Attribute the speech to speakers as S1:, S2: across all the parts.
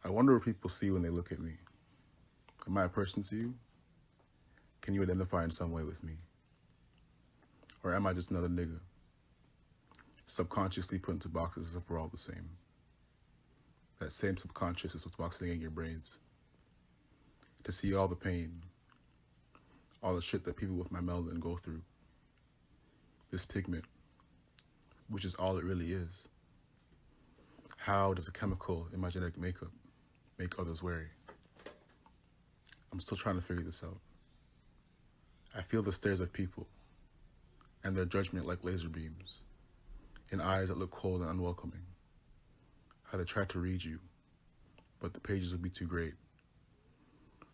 S1: I wonder what people see when they look at me. Am I a person to you? Can you identify in some way with me? Or am I just another nigga, subconsciously put into boxes as if we're all the same? That same subconscious is what's boxing in your brains. To see all the pain, all the shit that people with my melanin go through. This pigment, which is all it really is. How does a chemical in my genetic makeup make others wary? I'm still trying to figure this out. I feel the stares of people and their judgment like laser beams, in eyes that look cold and unwelcoming. How they try to read you, but the pages would be too great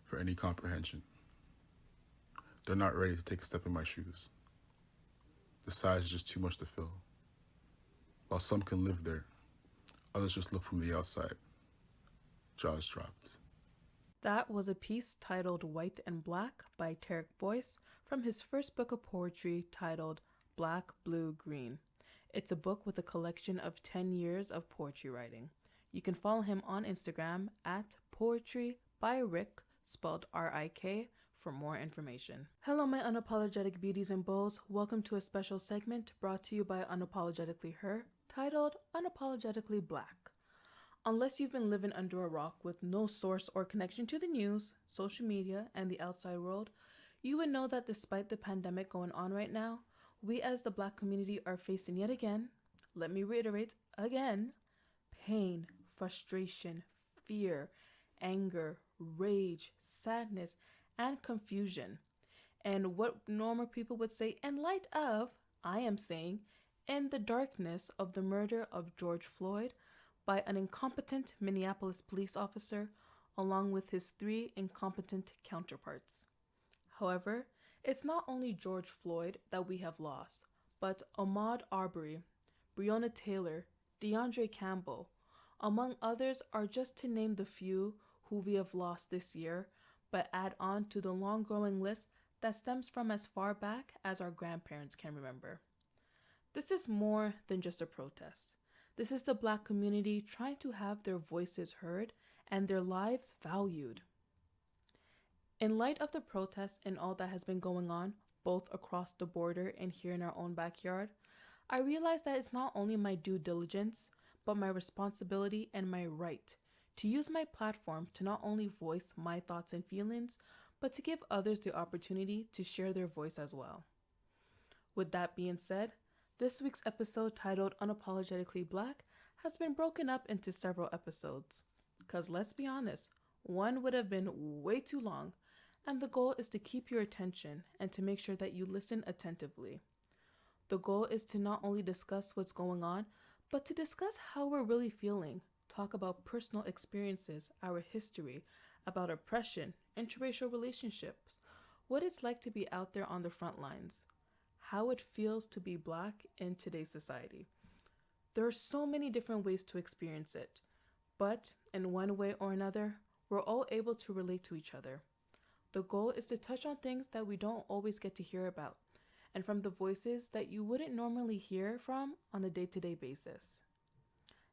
S1: for any comprehension. They're not ready to take a step in my shoes. The size is just too much to fill. While some can live there, others just look from the outside. Jaws dropped.
S2: That was a piece titled White and Black by Tarek Boyce from his first book of poetry titled Black, Blue, Green. It's a book with a collection of 10 years of poetry writing. You can follow him on Instagram at Poetry by Rick, spelled R-I-K, for more information. Hello, my unapologetic beauties and beaux. Welcome to a special segment brought to you by Unapologetically Her, titled Unapologetically Black. Unless you've been living under a rock with no source or connection to the news, social media, and the outside world, you would know that despite the pandemic going on right now, we as the Black community are facing yet again, let me reiterate again, pain, frustration, fear, anger, rage, sadness, and confusion. And what normal people would say in light of, I am saying, in the darkness of the murder of George Floyd by an incompetent Minneapolis police officer along with his 3 incompetent counterparts. However, it's not only George Floyd that we have lost, but Ahmaud Arbery, Breonna Taylor, DeAndre Campbell, among others are just to name the few who we have lost this year, but add on to the long growing list that stems from as far back as our grandparents can remember. This is more than just a protest. This is the Black community trying to have their voices heard and their lives valued. In light of the protests and all that has been going on, both across the border and here in our own backyard, I realize that it's not only my due diligence, but my responsibility and my right to use my platform to not only voice my thoughts and feelings, but to give others the opportunity to share their voice as well. With that being said, this week's episode titled Unapologetically Black has been broken up into several episodes. Because let's be honest, one would have been way too long, and the goal is to keep your attention and to make sure that you listen attentively. The goal is to not only discuss what's going on, but to discuss how we're really feeling, talk about personal experiences, our history, about oppression, interracial relationships, what it's like to be out there on the front lines, how it feels to be Black in today's society. There are so many different ways to experience it, but in one way or another, we're all able to relate to each other. The goal is to touch on things that we don't always get to hear about, and from the voices that you wouldn't normally hear from on a day-to-day basis.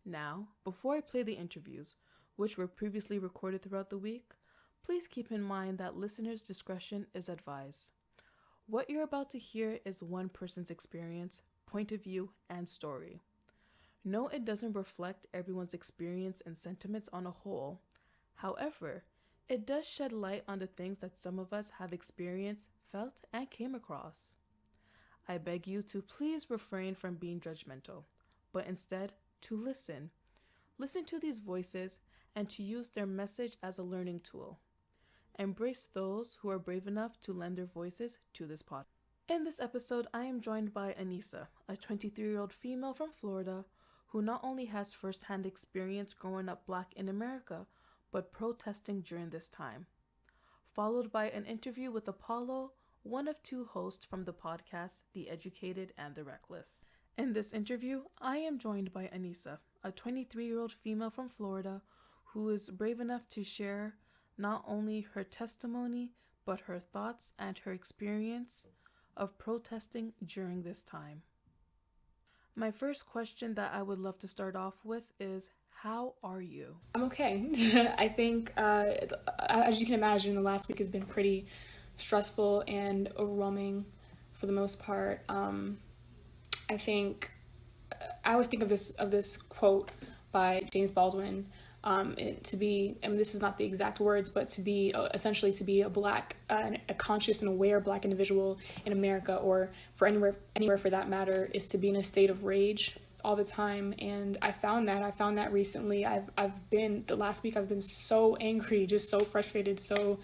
S2: Now, before I play the interviews, which were previously recorded throughout the week, please keep in mind that listeners' discretion is advised. What you're about to hear is one person's experience, point of view, and story. No, it doesn't reflect everyone's experience and sentiments on a whole. However, it does shed light on the things that some of us have experienced, felt, and came across. I beg you to please refrain from being judgmental, but instead to listen. Listen to these voices and to use their message as a learning tool. Embrace those who are brave enough to lend their voices to this podcast. In this episode, I am joined by Anissa, a 23-year-old female from Florida who not only has first-hand experience growing up Black in America, but protesting during this time. Followed by an interview with Apollo, one of 2 hosts from the podcast, The Educated and the Reckless. In this interview, I am joined by Anissa, a 23-year-old female from Florida who is brave enough to share not only her testimony, but her thoughts and her experience of protesting during this time. My first question that I would love to start off with is, How are you?
S3: I'm okay. I think, as you can imagine, the last week has been pretty stressful and overwhelming for the most part. I think I always think of this quote by James Baldwin. To be, I mean, this is not the exact words, but to be essentially to be a black, a conscious and aware black individual in America, or for anywhere for that matter, is to be in a state of rage all the time. And I found that recently. I've been the last week. I've been so angry, just so frustrated, so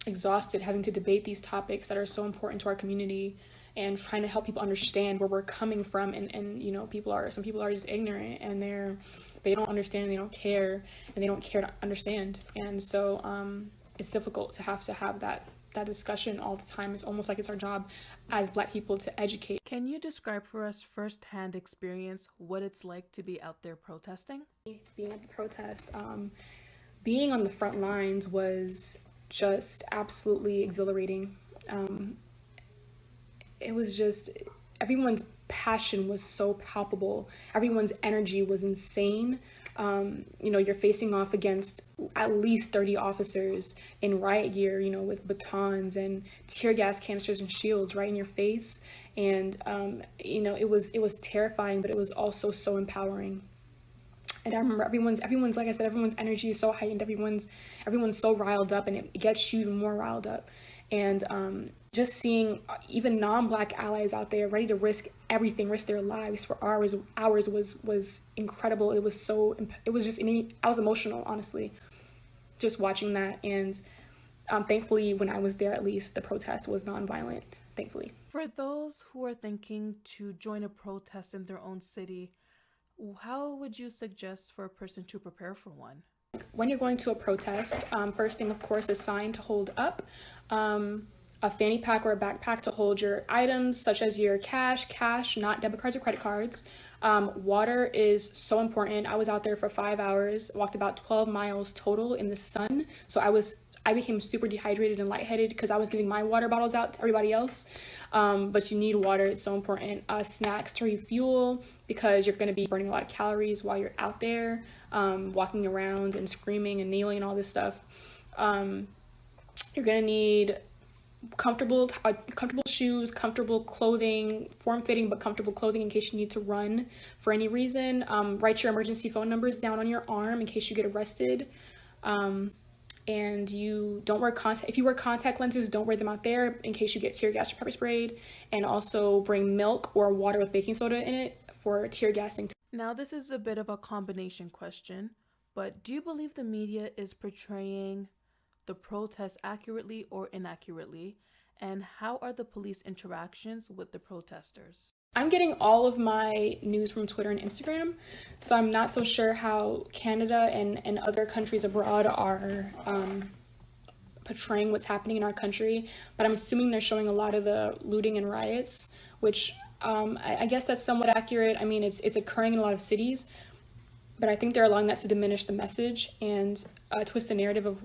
S3: exhausted, having to debate these topics that are so important to our community, and trying to help people understand where we're coming from. And you know, some people are just ignorant, and they don't understand, and they don't care, and they don't care to understand. And so it's difficult to have that discussion all the time. It's almost like it's our job as black people to educate.
S2: Can you describe for us firsthand experience what it's like to be out there protesting?
S3: Being at the protest, being on the front lines was just absolutely exhilarating. It was just, everyone's passion was so palpable. Everyone's energy was insane. You know, you're facing off against at least 30 officers in riot gear, you know, with batons and tear gas canisters and shields right in your face. And, you know, it was terrifying, but it was also so empowering. And I remember everyone's like I said, everyone's energy is so heightened. Everyone's so riled up, and it gets you even more riled up. And just seeing even non-black allies out there ready to risk everything, risk their lives for ours was incredible. It was just, I mean, I was emotional, honestly, just watching that. And thankfully, when I was there, at least the protest was nonviolent, thankfully.
S2: For those who are thinking to join a protest in their own city, how would you suggest for a person to prepare for one?
S3: When you're going to a protest, first thing, of course, is sign to hold up. A fanny pack or a backpack to hold your items, such as your cash, not debit cards or credit cards. Water is so important. I was out there for 5 hours, walked about 12 miles total in the sun. So I became super dehydrated and lightheaded because I was giving my water bottles out to everybody else. But you need water, it's so important. Snacks to refuel, because you're going to be burning a lot of calories while you're out there, walking around and screaming and kneeling and all this stuff. You're going to need comfortable shoes, comfortable clothing, form-fitting but comfortable clothing in case you need to run for any reason. Write your emergency phone numbers down on your arm in case you get arrested. And you don't wear if you wear contact lenses, don't wear them out there in case you get tear gas or pepper sprayed. And also bring milk or water with baking soda in it for tear gassing.
S2: Now, this is a bit of a combination question, but do you believe the media is portraying the protests accurately or inaccurately? And how are the police interactions with the protesters?
S3: I'm getting all of my news from Twitter and Instagram, so I'm not so sure how Canada and other countries abroad are portraying what's happening in our country, but I'm assuming they're showing a lot of the looting and riots, which I guess that's somewhat accurate. I mean, it's occurring in a lot of cities, but I think they're allowing that to diminish the message and twist the narrative of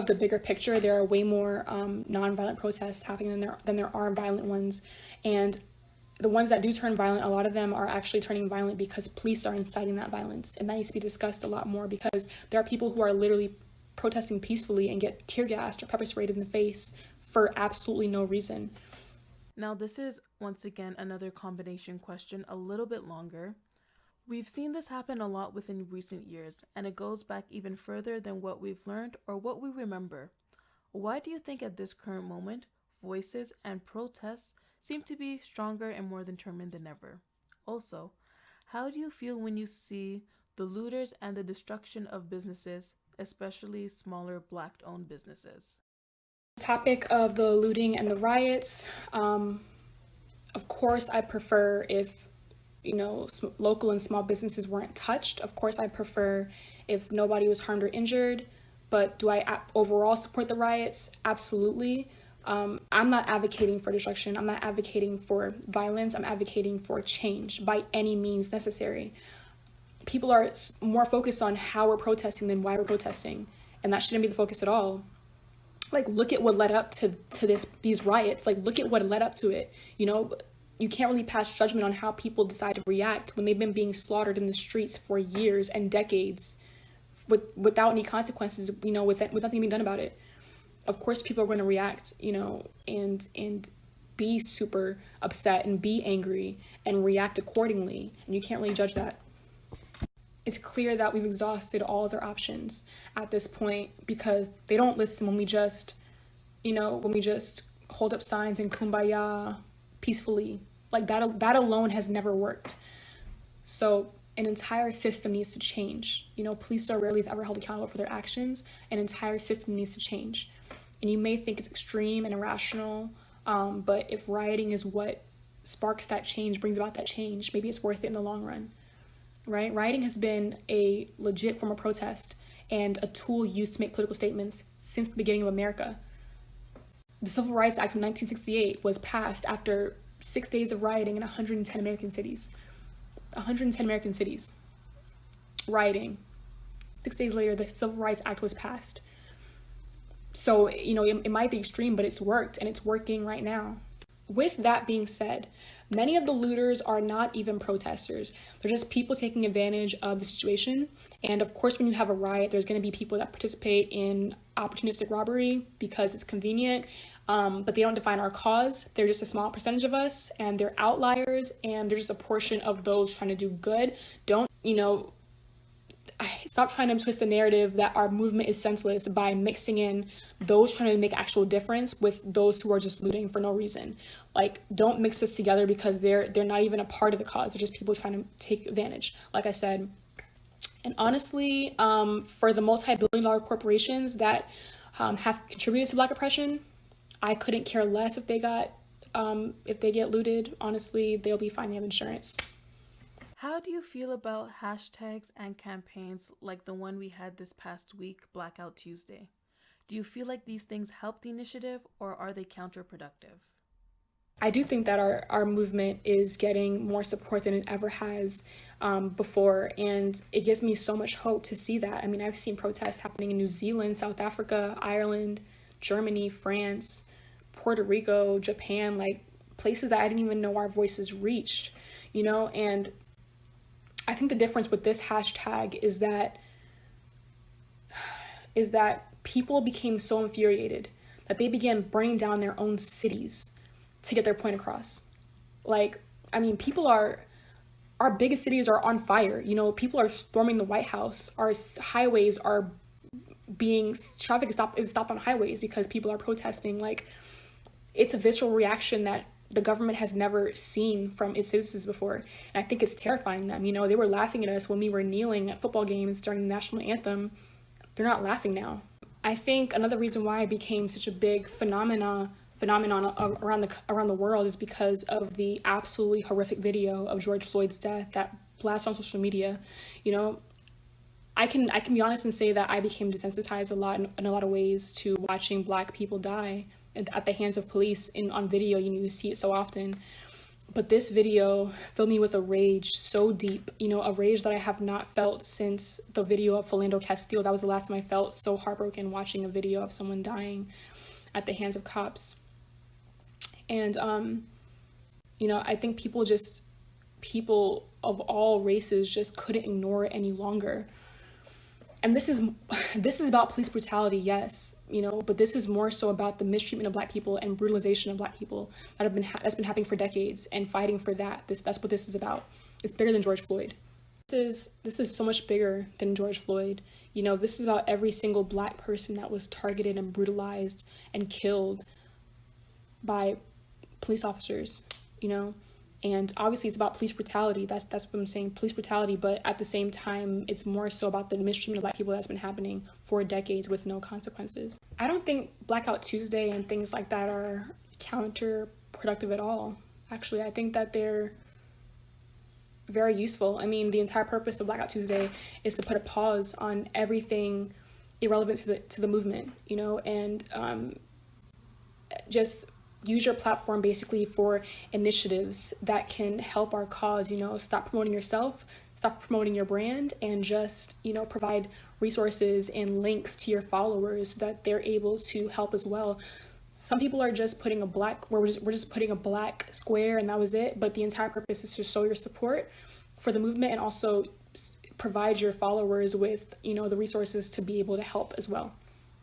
S3: the bigger picture. There are way more nonviolent protests happening than there are violent ones. And the ones that do turn violent, a lot of them are actually turning violent because police are inciting that violence. And that needs to be discussed a lot more, because there are people who are literally protesting peacefully and get tear gassed or pepper sprayed in the face for absolutely no reason.
S2: Now, this is once again another combination question, a little bit longer. We've seen this happen a lot within recent years, and it goes back even further than what we've learned or what we remember. Why do you think at this current moment, voices and protests seem to be stronger and more determined than ever? Also, how do you feel when you see the looters and the destruction of businesses, especially smaller Black-owned businesses?
S3: The topic of the looting and the riots, of course, I prefer if local and small businesses weren't touched. Of course, I prefer if nobody was harmed or injured. But do I overall support the riots? Absolutely. I'm not advocating for destruction. I'm not advocating for violence. I'm advocating for change by any means necessary. People are more focused on how we're protesting than why we're protesting, and that shouldn't be the focus at all. Like, look at what led up to these riots. Like, look at what led up to it. you can't really pass judgment on how people decide to react when they've been being slaughtered in the streets for years and decades without any consequences, with nothing being done about it. Of course people are going to react, and be super upset and be angry and react accordingly, and you can't really judge that. It's clear that we've exhausted all other options at this point, because they don't listen when we just hold up signs and kumbaya peacefully. Like that alone has never worked. So an entire system needs to change. Police are rarely, if ever, held accountable for their actions. An entire system needs to change. And you may think it's extreme and irrational, but if rioting is what sparks that change, brings about that change, maybe it's worth it in the long run, right? Rioting has been a legit form of protest and a tool used to make political statements since the beginning of America. The Civil Rights Act of 1968 was passed after 6 days of rioting in 110 American cities. 110 American cities rioting. 6 days later, the Civil Rights Act was passed. So, it might be extreme, but it's worked, and it's working right now. With that being said, many of the looters are not even protesters. They're just people taking advantage of the situation. And of course, when you have a riot, there's going to be people that participate in opportunistic robbery because it's convenient, but they don't define our cause. They're just a small percentage of us, and they're outliers, and they're just a portion of those trying to do good. Stop trying to twist the narrative that our movement is senseless by mixing in those trying to make actual difference with those who are just looting for no reason. Like, don't mix this together, because they're not even a part of the cause. They're just people trying to take advantage, like I said. And honestly, for the multi-billion-dollar corporations that have contributed to Black oppression, I couldn't care less if they get looted. Honestly, they'll be fine. They have insurance.
S2: How do you feel about hashtags and campaigns like the one we had this past week, Blackout Tuesday? Do you feel like these things help the initiative, or are they counterproductive?
S3: I do think that our movement is getting more support than it ever has before, and it gives me so much hope to see that. I mean, I've seen protests happening in New Zealand, South Africa, Ireland, Germany, France, Puerto Rico, Japan, like places that I didn't even know our voices reached, and I think the difference with this hashtag is that people became so infuriated that they began burning down their own cities to get their point across. Like, I mean, our biggest cities are on fire. People are storming the White House. Our highways are traffic is stopped on highways because people are protesting. Like, it's a visceral reaction that the government has never seen from its citizens before. And I think it's terrifying them. They were laughing at us when we were kneeling at football games during the national anthem. They're not laughing now. I think another reason why it became such a big phenomenon around the world is because of the absolutely horrific video of George Floyd's death that blasted on social media. I can be honest and say that I became desensitized a lot in a lot of ways to watching Black people die at the hands of police on video. You see it so often. But this video filled me with a rage so deep, a rage that I have not felt since the video of Philando Castile. That was the last time I felt so heartbroken watching a video of someone dying at the hands of cops. And, I think people of all races just couldn't ignore it any longer. And this is about police brutality, yes, but this is more so about the mistreatment of Black people and brutalization of Black people that's been happening for decades, and fighting for that. That's what this is about. It's bigger than George Floyd. This is so much bigger than George Floyd. This is about every single Black person that was targeted and brutalized and killed by police officers, And obviously it's about police brutality. That's what I'm saying, police brutality. But at the same time, it's more so about the mistreatment of Black people that's been happening for decades with no consequences. I don't think Blackout Tuesday and things like that are counterproductive at all. Actually, I think that they're very useful. I mean, the entire purpose of Blackout Tuesday is to put a pause on everything irrelevant to the movement, and just use your platform basically for initiatives that can help our cause. Stop promoting yourself, stop promoting your brand, and just, provide resources and links to your followers that they're able to help as well. Some people are just putting a black, where we're just putting a black square and that was it. But the entire purpose is to show your support for the movement and also provide your followers with, the resources to be able to help as well.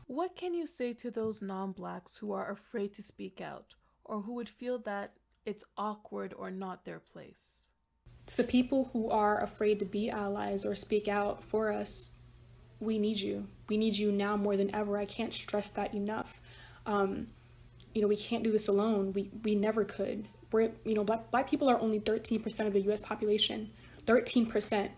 S2: What can you say to those non-blacks who are afraid to speak out or who would feel that it's awkward or not their place?
S3: To the people who are afraid to be allies or speak out for us, we need you. We need you now more than ever. I can't stress that enough. We can't do this alone. We never could. Black people are only 13% of the U.S. population. 13%.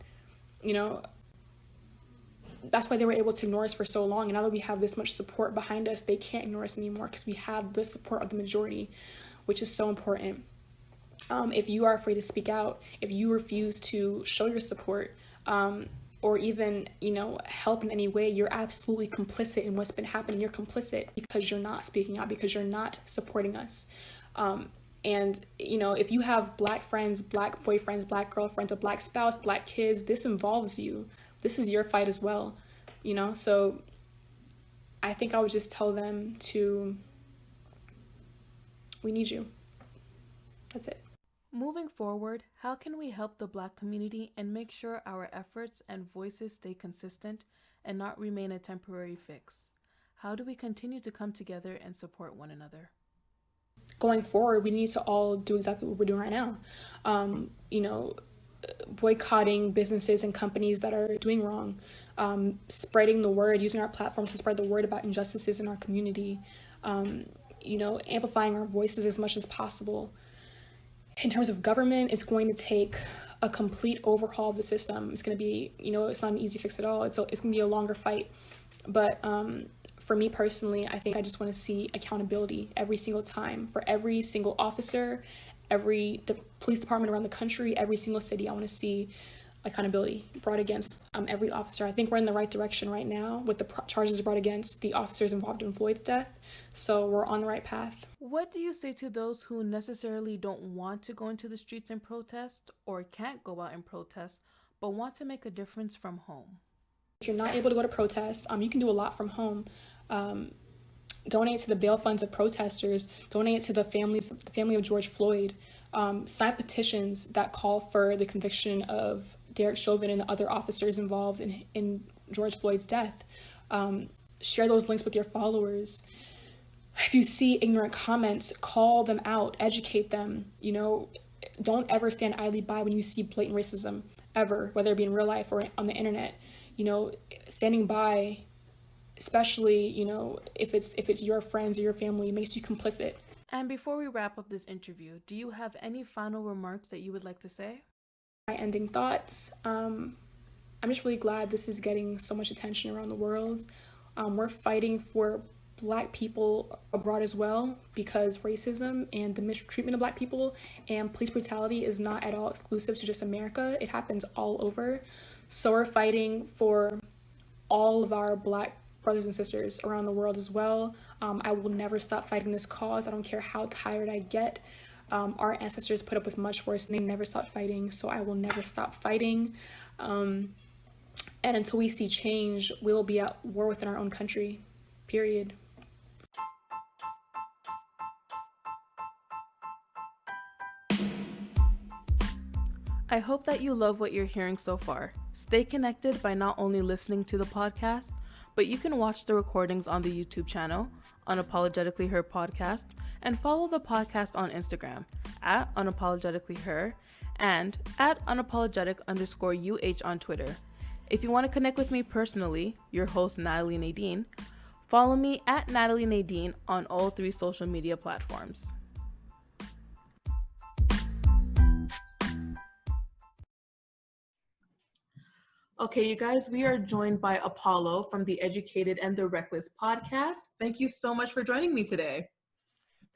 S3: That's why they were able to ignore us for so long. And now that we have this much support behind us, they can't ignore us anymore because we have the support of the majority, which is so important. If you are afraid to speak out, if you refuse to show your support, or even, help in any way, you're absolutely complicit in what's been happening. You're complicit because you're not speaking out, because you're not supporting us. If you have black friends, black boyfriends, black girlfriends, a black spouse, black kids, this involves you. This is your fight as well, So I think I would just tell them we need you. That's it.
S2: Moving forward, how can we help the Black community and make sure our efforts and voices stay consistent and not remain a temporary fix? How do we continue to come together and support one another?
S3: Going forward, we need to all do exactly what we're doing right now. Boycotting businesses and companies that are doing wrong, spreading the word, using our platforms to spread the word about injustices in our community, amplifying our voices as much as possible. In terms of government, it's going to take a complete overhaul of the system. It's going to be, it's not an easy fix at all. It's going to be a longer fight. But for me personally, I think I just want to see accountability every single time for every single officer, the police department around the country, every single city. I want to see accountability brought against every officer. I think we're in the right direction right now with the charges brought against the officers involved in Floyd's death. So we're on the right path.
S2: What do you say to those who necessarily don't want to go into the streets and protest or can't go out and protest, but want to make a difference from home?
S3: If you're not able to go to protest, you can do a lot from home. Donate to the bail funds of protesters, donate to the family of George Floyd, sign petitions that call for the conviction of Derek Chauvin and the other officers involved in George Floyd's death. Share those links with your followers. If you see ignorant comments, call them out, educate them. Don't ever stand idly by when you see blatant racism, ever, whether it be in real life or on the internet. Standing by, especially, if it's your friends or your family, makes you complicit.
S2: And before we wrap up this interview, do you have any final remarks that you would like to say?
S3: My ending thoughts. I'm just really glad this is getting so much attention around the world. We're fighting for Black people abroad as well, because racism and the mistreatment of Black people and police brutality is not at all exclusive to just America. It happens all over. So we're fighting for all of our Black brothers and sisters around the world as well. I will never stop fighting this cause. I don't care how tired I get. Our ancestors put up with much worse and they never stopped fighting, so I will never stop fighting. And until we see change, we'll be at war within our own country, period.
S2: I hope that you love what you're hearing so far. Stay connected by not only listening to the podcast, but you can watch the recordings on the YouTube channel, Unapologetically Her Podcast, and follow the podcast on Instagram at Unapologetically Her and at unapologetic_UH on Twitter. If you want to connect with me personally, your host Natalie Nadine, follow me at Natalie Nadine on all 3 social media platforms. Okay, you guys, we are joined by Apollo from the Educated and the Reckless podcast. Thank you so much for joining me today.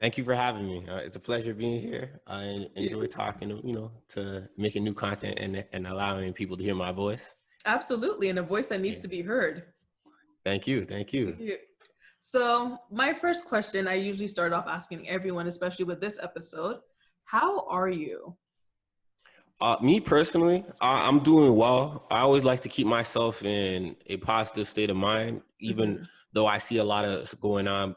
S4: Thank you for having me. It's a pleasure being here. I enjoy talking, to making new content and allowing people to hear my voice.
S2: Absolutely, and a voice that needs to be heard.
S4: Thank you. Thank you.
S2: So my first question, I usually start off asking everyone, especially with this episode, how are you?
S4: Me personally, I'm doing well. I always like to keep myself in a positive state of mind, even though I see a lot of going on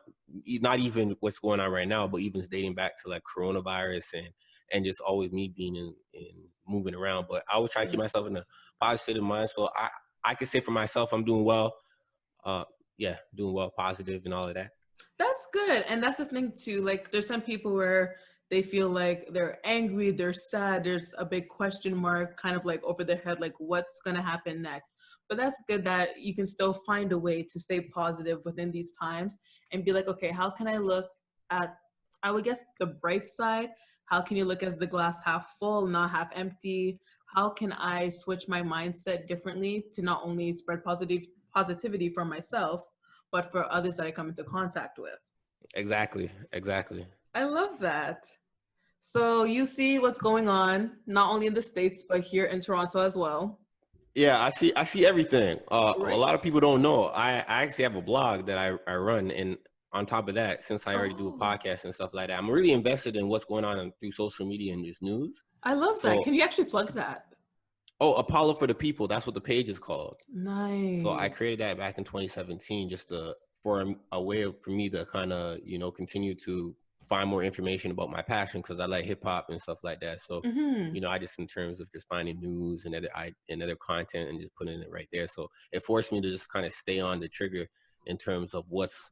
S4: not even what's going on right now, but even dating back to like coronavirus and just always me being in moving around. But I always try to keep myself in a positive mind. So I can say for myself, I'm doing well. Yeah, doing well, positive and all of that.
S2: That's good. And that's the thing too. Like there's some people where they feel like they're angry, they're sad, there's a big question mark kind of like over their head, like what's gonna happen next. But that's good that you can still find a way to stay positive within these times and be like, okay, how can I look at, I would guess, the bright side? How can you look as the glass half full, not half empty? How can I switch my mindset differently to not only spread positivity for myself, but for others that I come into contact with?
S4: Exactly.
S2: I love that. So you see what's going on, not only in the States, but here in Toronto as well.
S4: Yeah, I see everything. A
S2: Right.
S4: lot of people don't know. I actually have a blog that I run, and on top of that, since I already do a
S2: Oh,
S4: podcast and stuff like that, I'm really invested in what's going on through social media and this news.
S2: I love that.
S4: So,
S2: Can you actually plug that?
S4: oh, Apollo for the People, that's what the page is called. So I
S2: Nice.
S4: created that back in 2017, just for a way for me to kind of continue to find more information about my passion because I like hip hop and stuff like that. So
S2: Mm-hmm.
S4: I just in terms of just finding news and other content and just putting it right there. So it forced me to just kind of stay on the trigger in terms of what's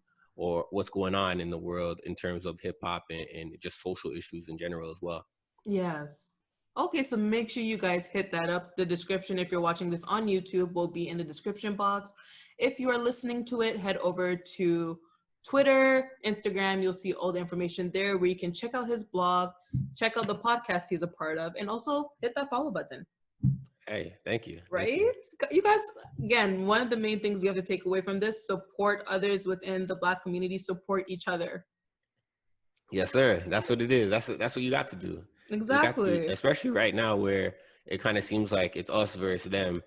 S4: going on in the world in terms of hip hop and just social issues in general as well.
S2: Yes. Okay, so make sure you guys hit that up. The description, if you're watching this on YouTube, will be in the description box. If you are listening to it, head over to Twitter, Instagram. You'll see all the information there where you can check out his blog, check out the podcast he's a part of, and also hit that follow button.
S4: Hey, thank you.
S2: Right? You guys, again, one of the main things we have to take away from this, support others within the Black community, support each other.
S4: Yes, sir. That's what it is. That's what you got to do. You got to do,
S2: Exactly.
S4: especially right now where it kind of seems like it's us versus them.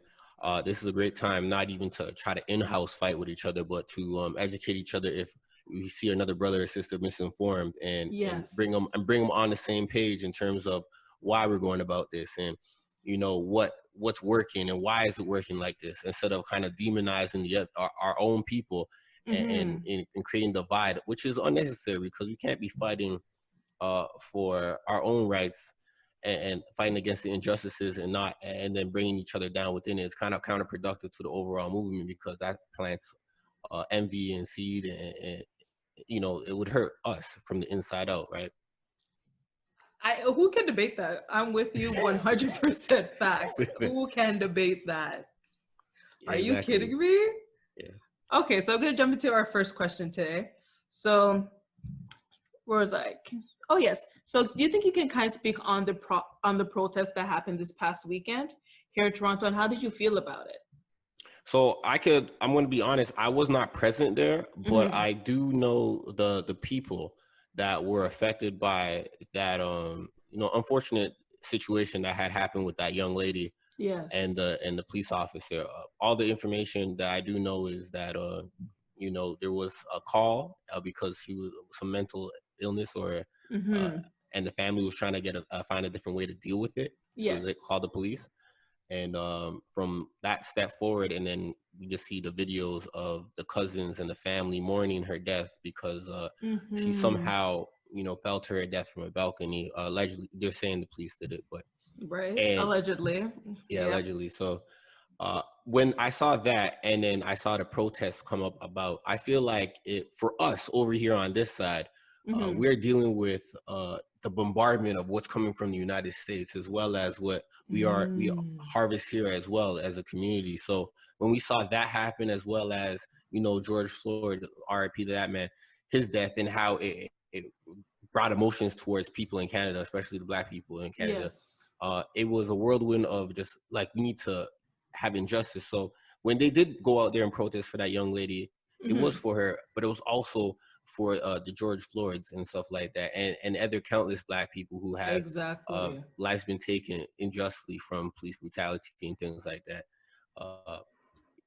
S4: This is a great time, not even to try to in-house fight with each other, but to educate each other if we see another brother or sister misinformed, and bring
S2: Yes.
S4: them on the same page in terms of why we're going about this, and what's working and why is it working like this, instead of kind of demonizing our own people and,
S2: Mm-hmm.
S4: and creating divide, which is unnecessary because we can't be fighting for our own rights and fighting against the injustices and then bringing each other down within it. It's kind of counterproductive to the overall movement because that plants envy and seed and it would hurt us from the inside out, right?
S2: Who can debate that? I'm with you 100% facts. Who can debate that? Are you
S4: Exactly.
S2: kidding me?
S4: Yeah.
S2: Okay, so I'm gonna jump into our first question today. So, where was I? Oh yes. So, do you think you can kind of speak on the protest that happened this past weekend here in Toronto, and how did you feel about it?
S4: So I'm going to be honest, I was not present there, but I do know the people that were affected by that, unfortunate situation that had happened with that young lady
S2: Yes.
S4: and the police officer. All the information that I do know is that, there was a call because she was some mental illness and the family was trying to find a different way to deal with it. So they
S2: Yes.
S4: called the police. And from that step forward, and then we just see the videos of the cousins and the family mourning her death because she somehow, fell to her death from a balcony. Allegedly, they're saying the police did it, but
S2: Right.
S4: and
S2: Allegedly.
S4: yeah,
S2: Yep.
S4: allegedly. So when I saw that, and then I saw the protests come up about, I feel like it for us over here on this side, we're dealing with the bombardment of what's coming from the United States, as well as what we harvest here as well as a community. So when we saw that happen, as well as George Floyd, RIP to that man, his death, and how it brought emotions towards people in Canada, especially the Black people in Canada.
S2: Yes.
S4: It was a whirlwind of just like, we need to have injustice. So when they did go out there and protest for that young lady, it was for her, but it was also for the George Floyds and stuff like that, and other countless Black people who have
S2: Exactly.
S4: lives been taken unjustly from police brutality and things like that. Uh,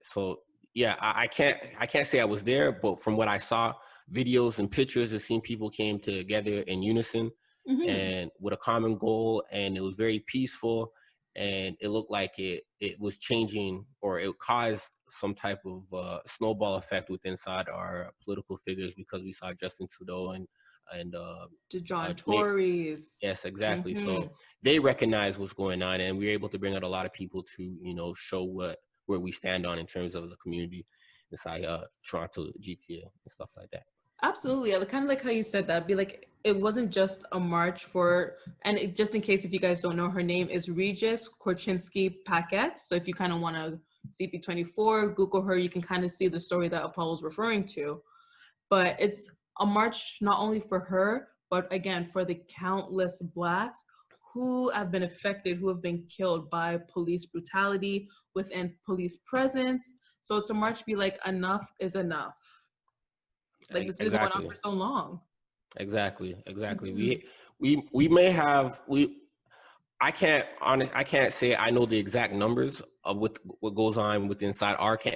S4: so yeah, I can't say I was there, but from what I saw, videos and pictures, it seemed people came together in unison and with a common goal, and it was very peaceful. and it looked like it was changing, or it caused some type of snowball effect with inside our political figures, because we saw Justin Trudeau and
S2: To John
S4: May,
S2: Tories.
S4: yes, exactly.
S2: Mm-hmm.
S4: So they recognize what's going on, and we were able to bring out a lot of people to, you know, show where we stand on in terms of the community inside Toronto, GTA, and stuff like that.
S2: Absolutely. Kind of like how you said that. Be like, it wasn't just a march for, and just in case if you guys don't know, her name is Regis Korchinski Paquette. So if you kind of want to CP24, Google her, you can kind of see the story that Apollo's referring to. But it's a march not only for her, but again, for the countless Blacks who have been affected, who have been killed by police brutality within police presence. So it's a march to be like, enough is enough. Like, this has been going on
S4: Exactly.
S2: for so long.
S4: Exactly.
S2: Mm-hmm.
S4: We may have I can't say I know the exact numbers of what goes on with inside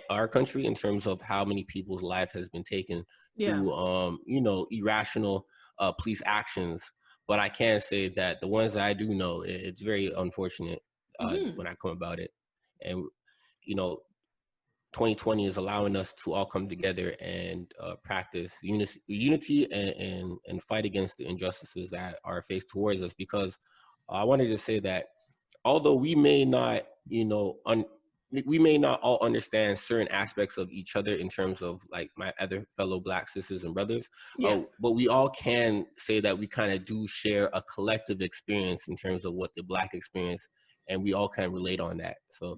S4: our country in terms of how many people's life has been taken
S2: Yeah.
S4: through you know, irrational police actions. But I can say that the ones that I do know, it's very unfortunate
S2: Mm-hmm.
S4: when I come about it. And you know, 2020 is allowing us to all come together and practice unity and fight against the injustices that are faced towards us. Because I wanted to say that although we may not, you know, we may not all understand certain aspects of each other in terms of like my other fellow Black sisters and brothers,
S2: Yeah.
S4: but we all can say that we kind of do share a collective experience in terms of what the Black experience, and we all can relate on that. So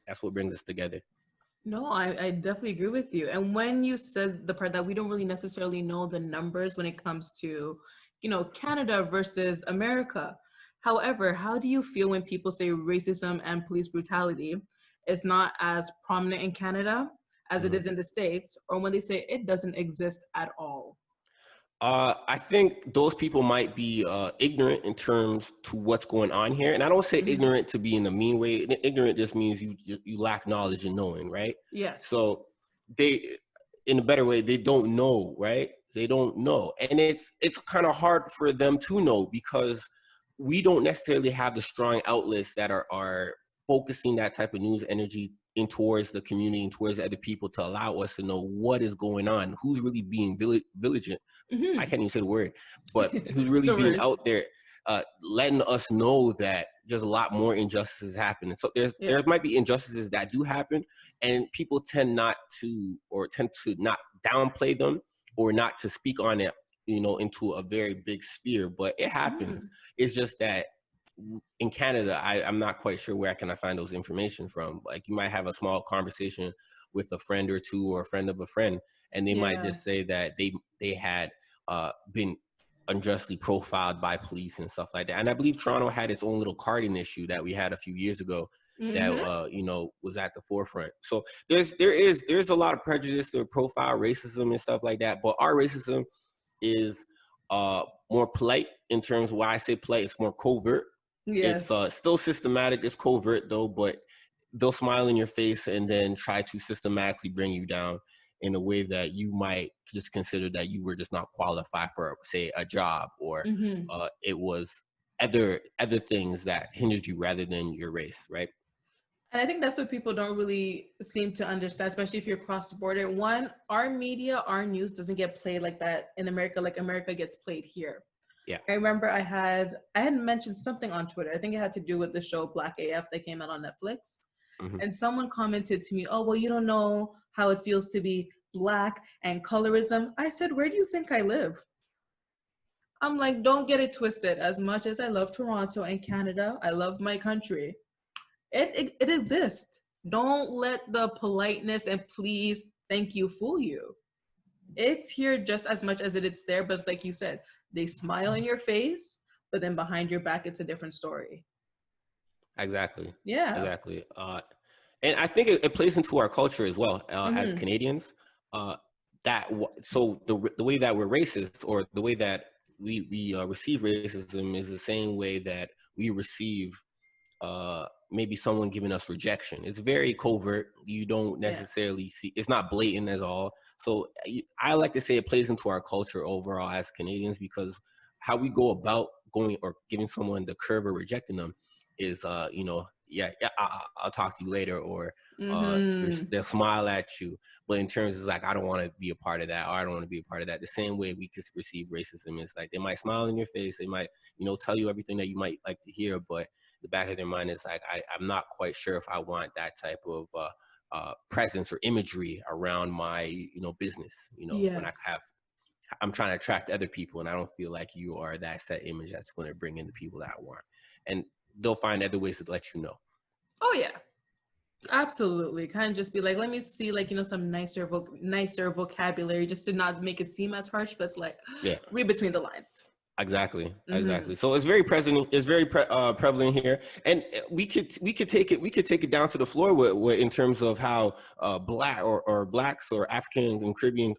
S4: that's what
S2: Yes.
S4: brings us together.
S2: No, I definitely agree with you. And when you said the part that we don't really necessarily know the numbers when it comes to, Canada versus America. However, how do you feel when people say racism and police brutality is not as prominent in Canada as it
S4: Mhm.
S2: is in the States, or when they say it doesn't exist at all?
S4: I think those people might be ignorant in terms to what's going on here, and I don't say
S2: Mhm.
S4: ignorant to be in a mean way. Ignorant just means you lack knowledge and knowing, right?
S2: Yes.
S4: So they, in a better way, they don't know, right? They don't know, and it's kind of hard for them to know because we don't necessarily have the strong outlets that are focusing that type of news energy in towards the community and towards other people to allow us to know what is going on, who's really being vigilant. I
S2: Hmm.
S4: can't even say the word, but who's really
S2: The
S4: being
S2: words.
S4: out there, letting us know that there's a lot more injustices happening. So
S2: Yeah.
S4: there might be injustices that do happen, and people tend to not downplay them or not to speak on it, you know, into a very big sphere. But it happens.
S2: Mhm.
S4: It's just that in Canada, I'm not quite sure where can I find those information from. Like you might have a small conversation with a friend or two or a friend of a friend, and they might
S2: Yeah.
S4: just say that they had been unjustly profiled by police and stuff like that. And I believe Toronto had its own little carding issue that we had a few years ago that
S2: Hmm.
S4: you know, was at the forefront. So there's a lot of prejudice or profile racism and stuff like that. But our racism is more polite in terms of why I say polite. It's more covert. It's
S2: Yes.
S4: still systematic. It's covert though, but they'll smile in your face and then try to systematically bring you down in a way that you might just consider that you were just not qualified for, say, a job, or
S2: Hmm.
S4: it was other things that hindered you rather than your race, right?
S2: And I think that's what people don't really seem to understand, especially if you're cross border. One, our media, our news doesn't get played like that in America, like America gets played here.
S4: Yeah.
S2: I remember I had mentioned something on Twitter. I think it had to do with the show Black AF that came out on Netflix.
S4: Hmm.
S2: And someone commented to me, "Oh, well, you don't know how it feels to be Black and colorism." I said, "Where do you think I live?" I'm like, don't get it twisted. As much as I love Toronto and Canada, I love my country. It exists. Don't let the politeness and please, thank you fool you. It's here just as much as it's there, but it's like you said, they smile in your face, but then behind your back, it's a different story.
S4: Exactly.
S2: Yeah.
S4: Exactly. And I think it plays into our culture as well, as
S2: Mm-hmm.
S4: Canadians. So the way that we're racist, or the way that we receive racism, is the same way that we receive maybe someone giving us rejection. It's very covert. You don't
S2: Yeah.
S4: necessarily see. It's not blatant at all. So I like to say it plays into our culture overall as Canadians, because how we go about going or giving someone the curve or rejecting them is I'll talk to you later, or
S2: Mm-hmm.
S4: they'll smile at you. But in terms of like, I don't want to be a part of that, or I don't want to be a part of that. The same way we could receive racism is like, they might smile in your face, they might, tell you everything that you might like to hear, but the back of their mind is like, I'm not quite sure if I want that type of presence or imagery around my business. When
S2: Yes.
S4: I'm trying to attract other people, and I don't feel like you are that set image that's going to bring in the people that I want. And they'll find other ways to let you know.
S2: Oh yeah. Absolutely. Kind of just be like, let me see, like, some nicer vocabulary, just to not make it seem as harsh, but it's like,
S4: Yeah.
S2: read between the lines.
S4: Exactly.
S2: Mm-hmm.
S4: So it's very present. It's very prevalent here, and we could take it down to the floor with in terms of how black or blacks or African and Caribbean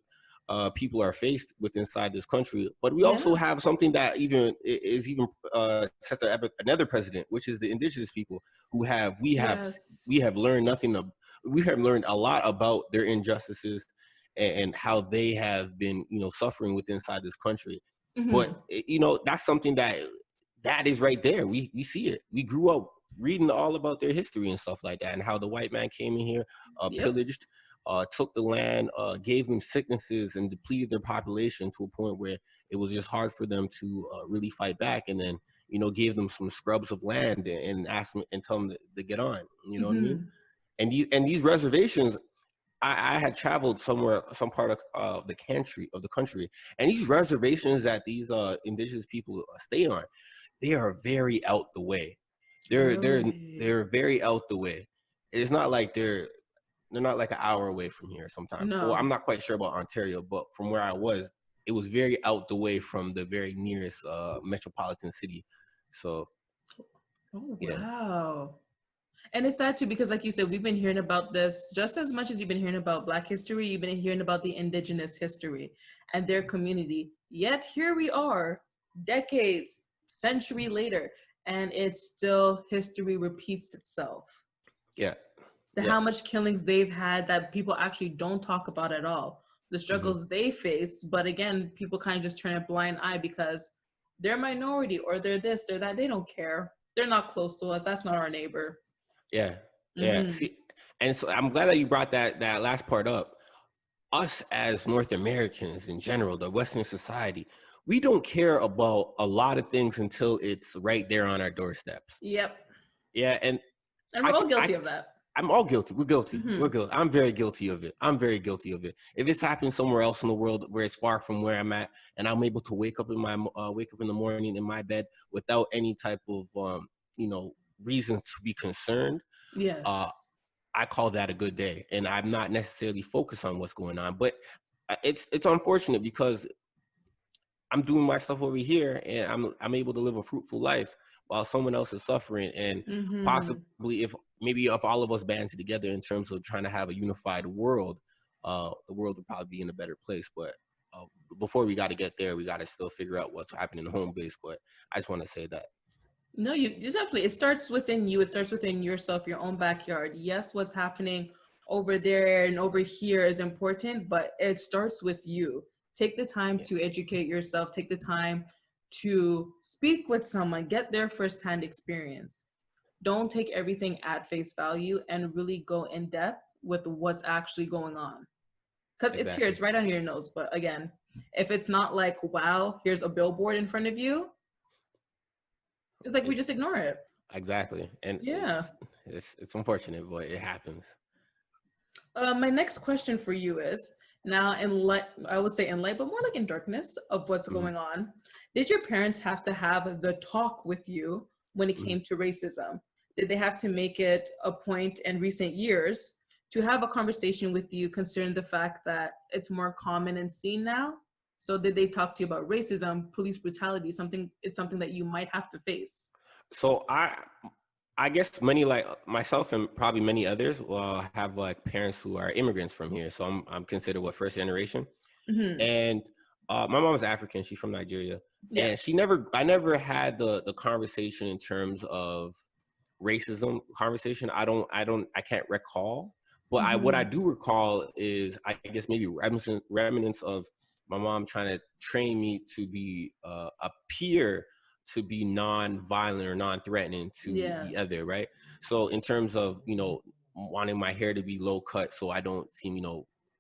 S4: people are faced with inside this country. But we also
S2: Yeah.
S4: have something that is even sets another precedent, which is the indigenous people who
S2: Yes.
S4: we have learned nothing of. We have learned a lot about their injustices and how they have been suffering within inside this country.
S2: Mm-hmm.
S4: But that's something that is right there. We see it. We grew up reading all about their history and stuff like that, and how the white man came in here,
S2: Yep.
S4: pillaged, took the land, gave them sicknesses, and depleted their population to a point where it was just hard for them to really fight back. And then gave them some scrubs of land and asked them and tell them to get on. You know what I mean?
S2: Mm-hmm.
S4: And these reservations, I had traveled somewhere, some part of the country, and these reservations that these indigenous people stay on, they are very out the way.
S2: Really?
S4: They're very out the way. It's not like they're not like an hour away from here sometimes. Well, I'm
S2: No.
S4: not quite sure about Ontario, but from where I was, it was very out the way from the very nearest metropolitan city. So
S2: Oh,
S4: yeah,
S2: wow. And it's sad too, because like you said, we've been hearing about this just as much as you've been hearing about Black history, you've been hearing about the indigenous history and their community. Yet here we are, decades, century later, and it's still, history repeats itself.
S4: yeah,
S2: To
S4: yeah.
S2: how much killings they've had that people actually don't talk about at all. The
S4: Hmm.
S2: struggles they face, but again, people kind of just turn a blind eye because they're minority or they're this, they're that. They don't care. They're not close to us. That's not our neighbor.
S4: Yeah, yeah.
S2: Mm-hmm.
S4: See, and so I'm glad that you brought that last part up. Us as North Americans in general, the Western society, we don't care about a lot of things until it's right there on our doorsteps.
S2: Yep.
S4: Yeah, and
S2: And we're
S4: I,
S2: all
S4: I,
S2: guilty of that.
S4: I'm all guilty. We're guilty.
S2: Mm-hmm.
S4: We're guilty. I'm very guilty of it. I'm very guilty of it. If it's happened somewhere else in the world where it's far from where I'm at, and I'm able to wake up in the morning in my bed without any type of reason to be concerned,
S2: Yes.
S4: uh, I call that a good day, and I'm not necessarily focused on what's going on. But it's unfortunate because I'm doing my stuff over here, and I'm able to live a fruitful life while someone else is suffering. And
S2: Mm-hmm.
S4: possibly, if all of us band together in terms of trying to have a unified world, the world would probably be in a better place. But before we got to get there, we got to still figure out what's happening in home base. But I just want to say that.
S2: No, you definitely, it starts within you. It starts within yourself, your own backyard. Yes, what's happening over there and over here is important, but it starts with you. Take the time
S4: Yeah,
S2: to educate yourself. Take the time to speak with someone, get their firsthand experience. Don't take everything at face value and really go in depth with what's actually going on. Because it's here,
S4: exactly,
S2: it's right under your nose. But again, if it's not like, wow, here's a billboard in front of you, it's like we
S4: it's
S2: just ignore it.
S4: exactly, and
S2: Yeah.
S4: it's unfortunate, but it happens.
S2: My next question for you is, now in light, I would say in light, but more like in darkness of what's
S4: Mm-hmm.
S2: going on. Did your parents have to have the talk with you when it
S4: Mm-hmm.
S2: came to racism? Did they have to make it a point in recent years to have a conversation with you concerning the fact that it's more common and seen now? So did they talk to you about racism, police brutality, something that you might have to face?
S4: So I guess many like myself and probably many others have like parents who are immigrants from here. So I'm considered what, first generation.
S2: Mm-hmm.
S4: And my mom's African. She's from Nigeria,
S2: Yeah.
S4: and I never had the conversation in terms of racism conversation. I can't recall. But what I
S2: Mm-hmm.
S4: do recall is, I guess, maybe remnants of my mom trying to train me to be a peer to be non-violent or non-threatening to the other,
S2: Yes.
S4: right? So in terms of, wanting my hair to be low cut so I don't seem,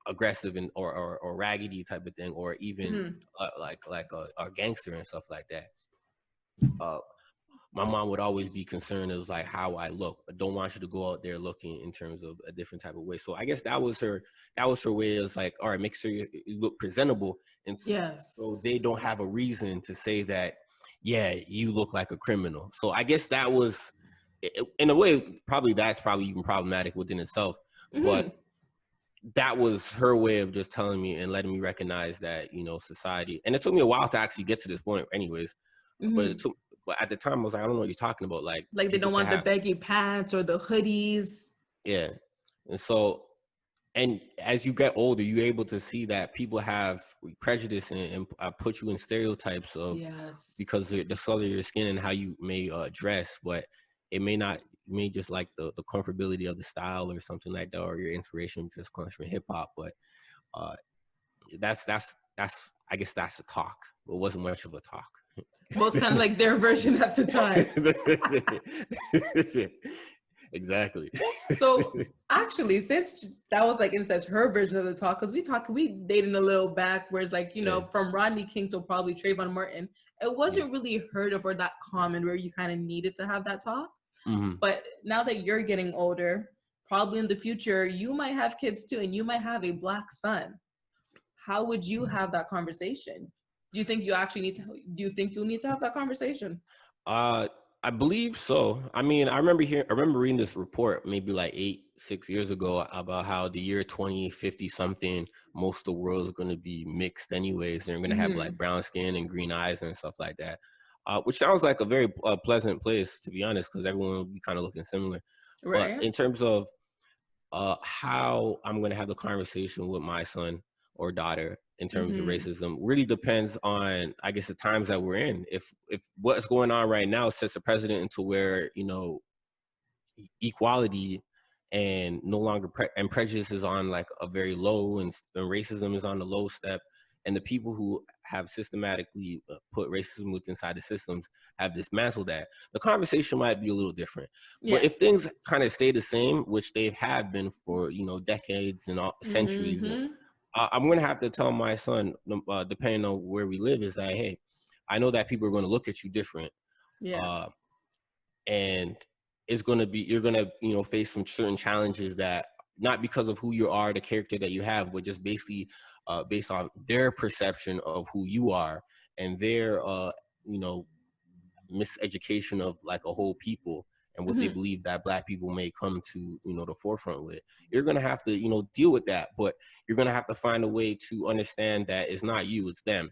S4: aggressive and or raggedy type of thing, or even
S2: Mm-hmm.
S4: like a gangster and stuff like that. Uh, my mom would always be concerned of like how I look. I don't want you to go out there looking in terms of a different type of way. So I guess that was her way. Is like, all right, make sure you look presentable, and so
S2: Yes.
S4: they don't have a reason to say that, yeah, you look like a criminal. So I guess that was, in a way, that's probably even problematic within itself. But
S2: Mm-hmm.
S4: that was her way of just telling me and letting me recognize that, society. And it took me a while to actually get to this point, anyways. But
S2: Mm-hmm.
S4: but at the time I was like, I don't know what you're talking about. Like,
S2: Like they
S4: people
S2: don't
S4: can
S2: want the
S4: have,
S2: baggy pants or the hoodies.
S4: yeah. And so, and as you get older, you're able to see that people have prejudice and put you in stereotypes of, because
S2: Yes.
S4: of the color of your skin and how you may dress, but it may not, you may just like the comfortability of the style or something like that, or your inspiration just comes from hip hop. But uh, that's I guess that's a talk. It wasn't much of a talk.
S2: Well, it's kind of like their version at the time.
S4: Exactly.
S2: So actually, since that was like in a sense her version of the talk, because we dated a little back, whereas like
S4: Yeah,
S2: from Rodney King to probably Trayvon Martin, it
S4: yeah.
S2: wasn't really heard of or that common where you kind of needed to have that talk.
S4: Hmm.
S2: But now that you're getting older, probably in the future you might have kids too, and you might have a black son. How would you have that conversation? Do you think you actually need to? Do you think you'll need to have that conversation?
S4: Uh, I believe so. I mean, I remember reading this report maybe like 6 years ago about how the year 2050 something, most of the world is going to be mixed anyways. They're going to have
S2: Mm-hmm.
S4: like brown skin and green eyes and stuff like that. Which sounds like a very pleasant place, to be honest, because everyone will be kind of looking similar. But
S2: Right.
S4: in terms of how I'm going to have the conversation with my son or daughter in terms of
S2: Mm-hmm.
S4: racism really depends on, I guess, the times that we're in. If what's going on right now sets a precedent into where, equality and no longer and prejudice is on like a very low, and racism is on the low step, and the people who have systematically put racism within inside the systems have dismantled that, the conversation might be a little different. But
S2: Yeah.
S4: if things kind of stay the same, which they have been for decades and centuries,
S2: Mm-hmm.
S4: I'm going to have to tell my son, depending on where we live, is that, hey, I know that people are going to look at you different,
S2: Yeah.
S4: uh, and it's going to be, you're going to face some certain challenges that, not because of who you are, the character that you have, but just basically based on their perception of who you are and their you know miseducation of like a whole people and what they
S2: Mm-hmm.
S4: believe that black people may come to the forefront with. You're going to have to deal with that, but you're going to have to find a way to understand that it's not you, it's them,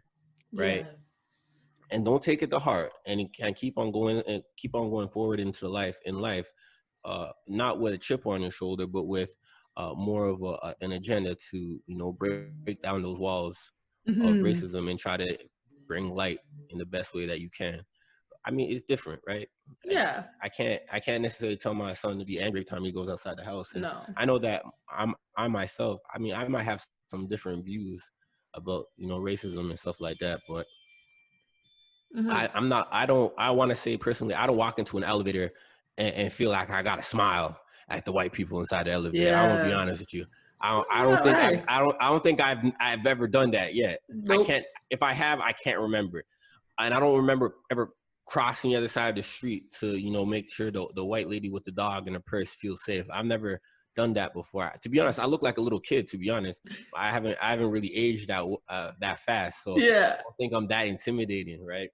S4: right?
S2: Yes.
S4: And don't take it to heart, and you can keep on going and keep on going forward into the life in life, not with a chip on your shoulder, but with more of an agenda to break down those walls of
S2: Mm-hmm.
S4: racism and try to bring light in the best way that you can. I mean, it's different, right? I,
S2: Yeah.
S4: I can't necessarily tell my son to be angry every time he goes outside the house, and
S2: No.
S4: I know that I myself, I mean, I might have some different views about racism and stuff like that, but
S2: Mm-hmm.
S4: I'm not. I want to say personally, I don't walk into an elevator and feel like I got to smile at the white people inside the elevator. I'm gonna be
S2: Yes.
S4: honest with you. I
S2: You're
S4: don't
S2: not
S4: think
S2: right.
S4: I don't think I've ever done that yet. I
S2: Nope.
S4: can't. If I have, I can't remember, and I don't remember ever crossing the other side of the street to make sure the white lady with the dog and her purse feels safe. I've never done that before. To be honest, I look like a little kid. To be honest, I haven't really aged that fast, so
S2: Yeah.
S4: I don't think I'm that intimidating, right?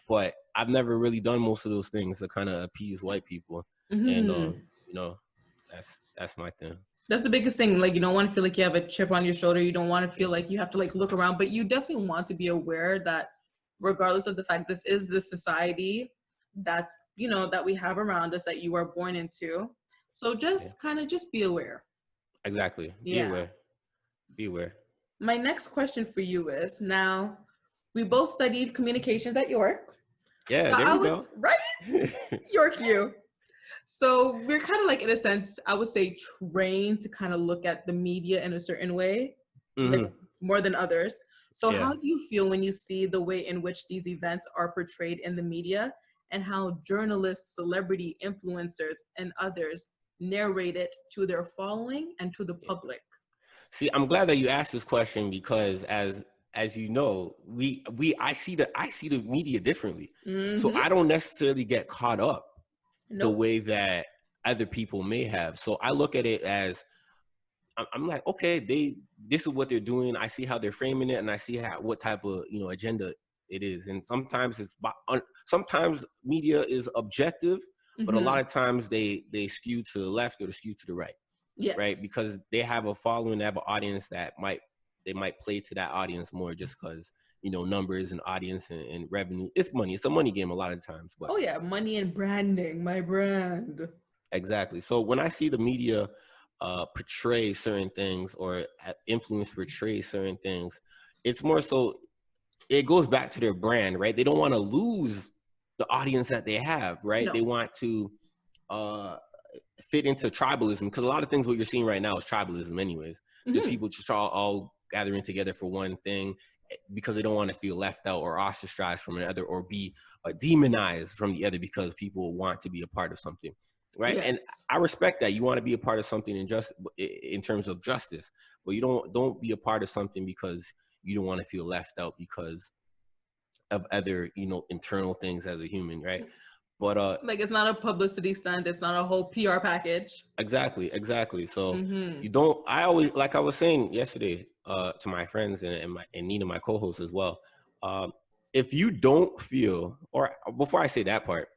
S4: But I've never really done most of those things to kind of appease white people, and
S2: Mm-hmm.
S4: you know, that's my thing.
S2: That's the biggest thing. Like, you don't want to feel like you have a chip on your shoulder. You don't want to feel like you have to like look around, but you definitely want to be aware that regardless of the fact this is the society that's, that we have around us that you are born into. So
S4: Yeah,
S2: just kind of just be aware.
S4: exactly. Be
S2: Yeah.
S4: aware. Be aware.
S2: My next question for you is now we both studied communications at York.
S4: Yeah,
S2: So
S4: there
S2: I
S4: we
S2: would,
S4: go.
S2: right? York you. So we're kind of like, in a sense, I would say trained to kind of look at the media in a certain way. like
S4: Mm-hmm.
S2: more than others. So
S4: Yeah.
S2: how do you feel when you see the way in which these events are portrayed in the media, and how journalists, celebrity influencers, and others narrate it to their following and to the public?
S4: See, I'm glad that you asked this question because as you know, I see the media differently. So
S2: Mm-hmm.
S4: I don't necessarily get caught up the
S2: Nope.
S4: way that other people may have. So I look at it as I'm like, okay, this is what they're doing. I see how they're framing it, and I see what type of agenda it is. And sometimes sometimes media is objective, but a
S2: Mm-hmm.
S4: lot of times they skew to the left or they skew to the right?
S2: Yes.
S4: Because they have a following, they have an audience that might play to that audience more just because numbers and audience and revenue. It's money. It's a money game a lot of times, but
S2: Oh yeah, money and branding, my brand.
S4: exactly. So when I see the media portray certain things or influence portray certain things, it's more so it goes back to their brand, right? They don't want to lose the audience that they have, right?
S2: No.
S4: They want to uh fit into tribalism because a lot of things what you're seeing right now is tribalism anyways, just
S2: Mm-hmm.
S4: people just all gathering together for one thing because they don't want to feel left out or ostracized from another or be demonized from the other because people want to be a part of something, right? And
S2: Yes.
S4: I respect that you want to be a part of something in terms of justice, but you don't be a part of something because you don't want to feel left out because of other internal things as a human, right? But
S2: Like it's not a publicity stunt. It's not a whole PR package.
S4: exactly. So
S2: Mm-hmm.
S4: you don't. I always, like I was saying yesterday, to my friends and Nina, my co-host as well. Um, if you don't feel, or before I say that part,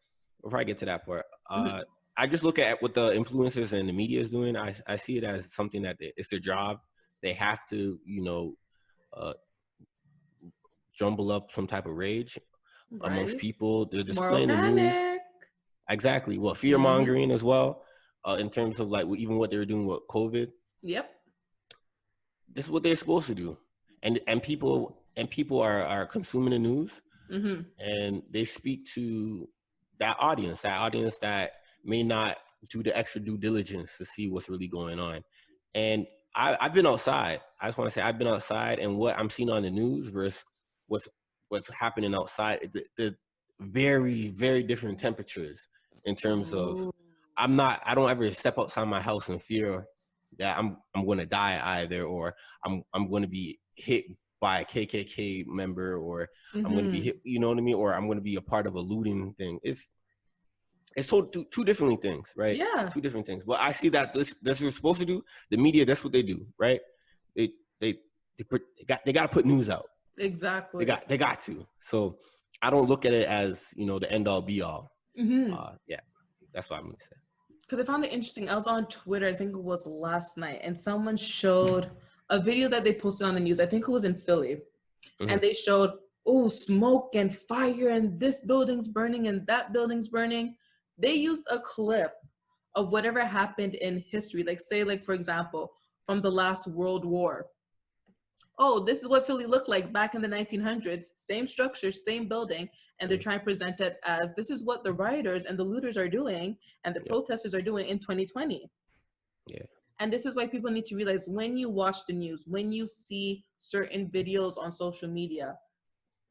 S4: before I get to that part,
S2: Mm-hmm.
S4: I just look at what the influencers and the media is doing. I see it as something that it's their job. They have to, uh, jumble up some type of rage amongst
S2: Right.
S4: people. They're
S2: Moral
S4: displaying the news.
S2: panic.
S4: Exactly. Well, fear
S2: Mm-hmm.
S4: mongering as well. In terms of like even what they were doing with COVID,
S2: Yep.
S4: this is what they're supposed to do, and people are consuming the news,
S2: Mm-hmm.
S4: and they speak to that audience that may not do the extra due diligence to see what's really going on. And I've been outside. I just want to say I've been outside, and what I'm seeing on the news versus what's what's happening outside, the very very different temperatures in terms of
S2: Ooh.
S4: I don't ever step outside my house in fear that I'm going to die either, or I'm going to be hit by a KKK member, or I'm going to be
S2: Mm-hmm.
S4: hit, you know what I mean, or I'm going to be a part of a looting thing. It's two different things, right?
S2: Yeah.
S4: Two different things. But I see that this what we're supposed to do. The media, that's what they do, right? They they they got to put news out.
S2: Exactly.
S4: They got to. So I don't look at it as the end all be all.
S2: Mm-hmm.
S4: Yeah, that's what I'm gonna say.
S2: Because I found it interesting. I was on Twitter, I think it was last night, and someone showed a video that they posted on the news. I think it was in Philly.
S4: Mm-hmm.
S2: And they showed, oh, smoke and fire, and this building's burning and that building's burning. They used a clip of whatever happened in history. Like, say, like, for example, from the last World War. Oh, this is what Philly looked like back in the 1900s. Same structure, same building. And they're
S4: Mm-hmm.
S2: trying to present it as this is what the rioters and the looters are doing and the
S4: Yep.
S2: protesters are doing in 2020.
S4: Yeah.
S2: And this is why people need to realize when you watch the news, when you see certain videos on social media,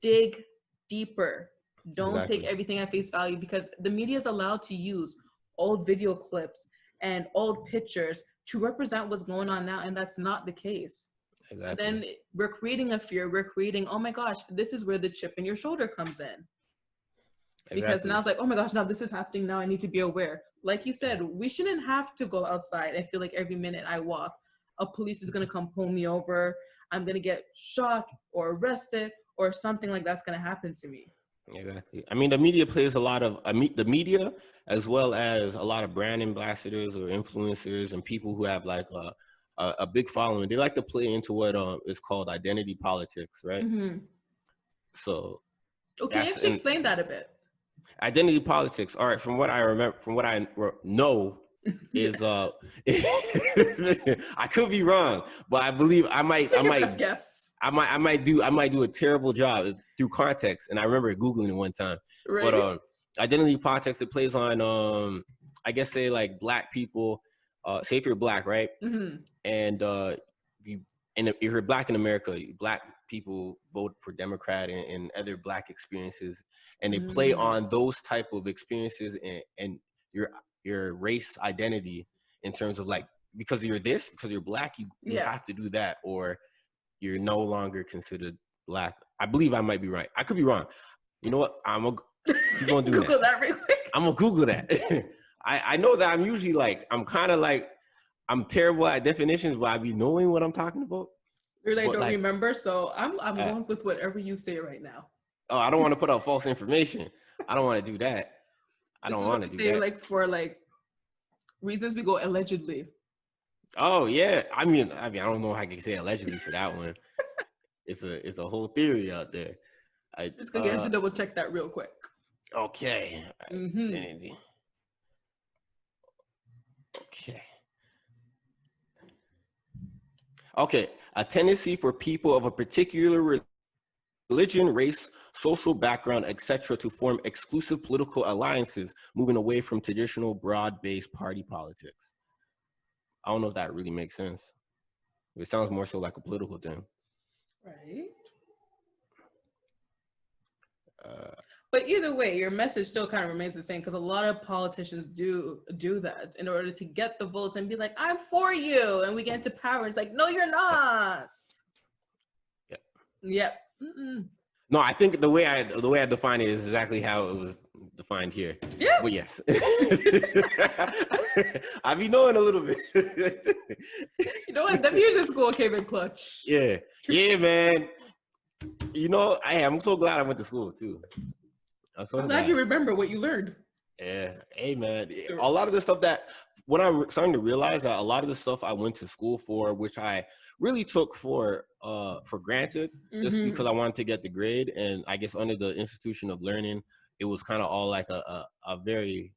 S2: dig deeper. Don't take
S4: Exactly.
S2: everything at face value, because the media is allowed to use old video clips and old pictures to represent what's going on now, and that's not the case. So
S4: Exactly.
S2: then we're creating a fear. We're creating, oh my gosh, this is where the chip in your shoulder comes in. Because now
S4: Exactly.
S2: it's like, oh my gosh, now this is happening. Now I need to be aware. Like you said, we shouldn't have to go outside and feel like every minute I walk, a police is going to come pull me over. I'm going to get shot or arrested or something like that's going to happen to me.
S4: Exactly. I mean, the media plays a lot of the media, as well as a lot of brand ambassadors or influencers and people who have like a big following. They like to play into what is called identity politics, right?
S2: Mm-hmm.
S4: So
S2: Okay, you
S4: that's
S2: have to
S4: an
S2: explain that a bit.
S4: identity politics. All right, from what I remember, from what I know,
S2: Yeah.
S4: is I could be wrong, but I believe
S2: Take your best guess.
S4: I might do a terrible job through context. And I remember Googling it one time. But
S2: Right?
S4: identity politics, it plays on I guess say like black people, say if you're black, right?
S2: Mm-hmm.
S4: And you and if you're Black in America, Black people vote for Democrat and other Black experiences, and they play on those type of experiences and your race identity in terms of like, because you're this, because you're Black, you have to do that, or you're no longer considered Black. I believe I might be right. I could be wrong. You know what? I'm gonna keep on doing
S2: Google that real quick.
S4: I'm gonna Google that. I know that I'm usually like, I'm kind of like, I'm terrible at definitions, but I be knowing what I'm talking about.
S2: You're like, don't remember, so I'm going with whatever you say right now.
S4: Oh, I don't want to put out false information. I don't want to do that. I don't want to do that.
S2: Like for like reasons we go allegedly.
S4: Oh yeah, I mean, I don't know how I can say allegedly for that one. It's a whole theory out there.
S2: Just gonna have to double check that real quick.
S4: Okay.
S2: Mm-hmm.
S4: Okay. A tendency for people of a particular religion, race, social background, etc., to form exclusive political alliances, moving away from traditional broad-based party politics. I don't know if that really makes sense. It sounds more so like a political thing.
S2: Right. But either way, your message still kind of remains the same, because a lot of politicians do that in order to get the votes and be like, I'm for you. And we get into power. It's like, no, you're not. Yep.
S4: No, I think the way I define it is exactly how it was defined here.
S2: Yeah.
S4: But yes. I be knowing a little bit.
S2: You know what? That music school came in clutch.
S4: Yeah. Yeah, man. You know, I'm so glad I went to school too.
S2: I'm glad you remember what you learned.
S4: Yeah. Hey, man. A lot of the stuff that, when I'm starting to realize that a lot of the stuff I went to school for, which I really took for granted, just because I wanted to get the grade, and I guess under the institution of learning, it was kind of all like a very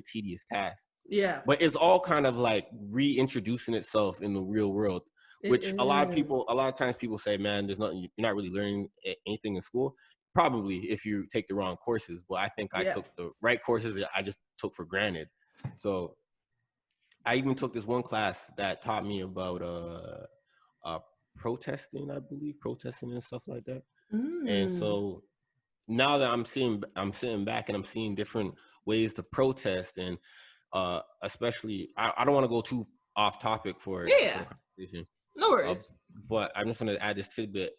S4: tedious task.
S2: Yeah.
S4: But it's all kind of like reintroducing itself in the real world, which a lot of times people say, man, you're not really learning anything in school. Probably if you take the wrong courses, but I think I took the right courses that I just took for granted. So I even took this one class that taught me about protesting and stuff like that. And so now that I'm sitting back and I'm seeing different ways to protest, and especially I don't want to go too off topic for the conversation.
S2: No worries.
S4: But I'm just going to add this tidbit.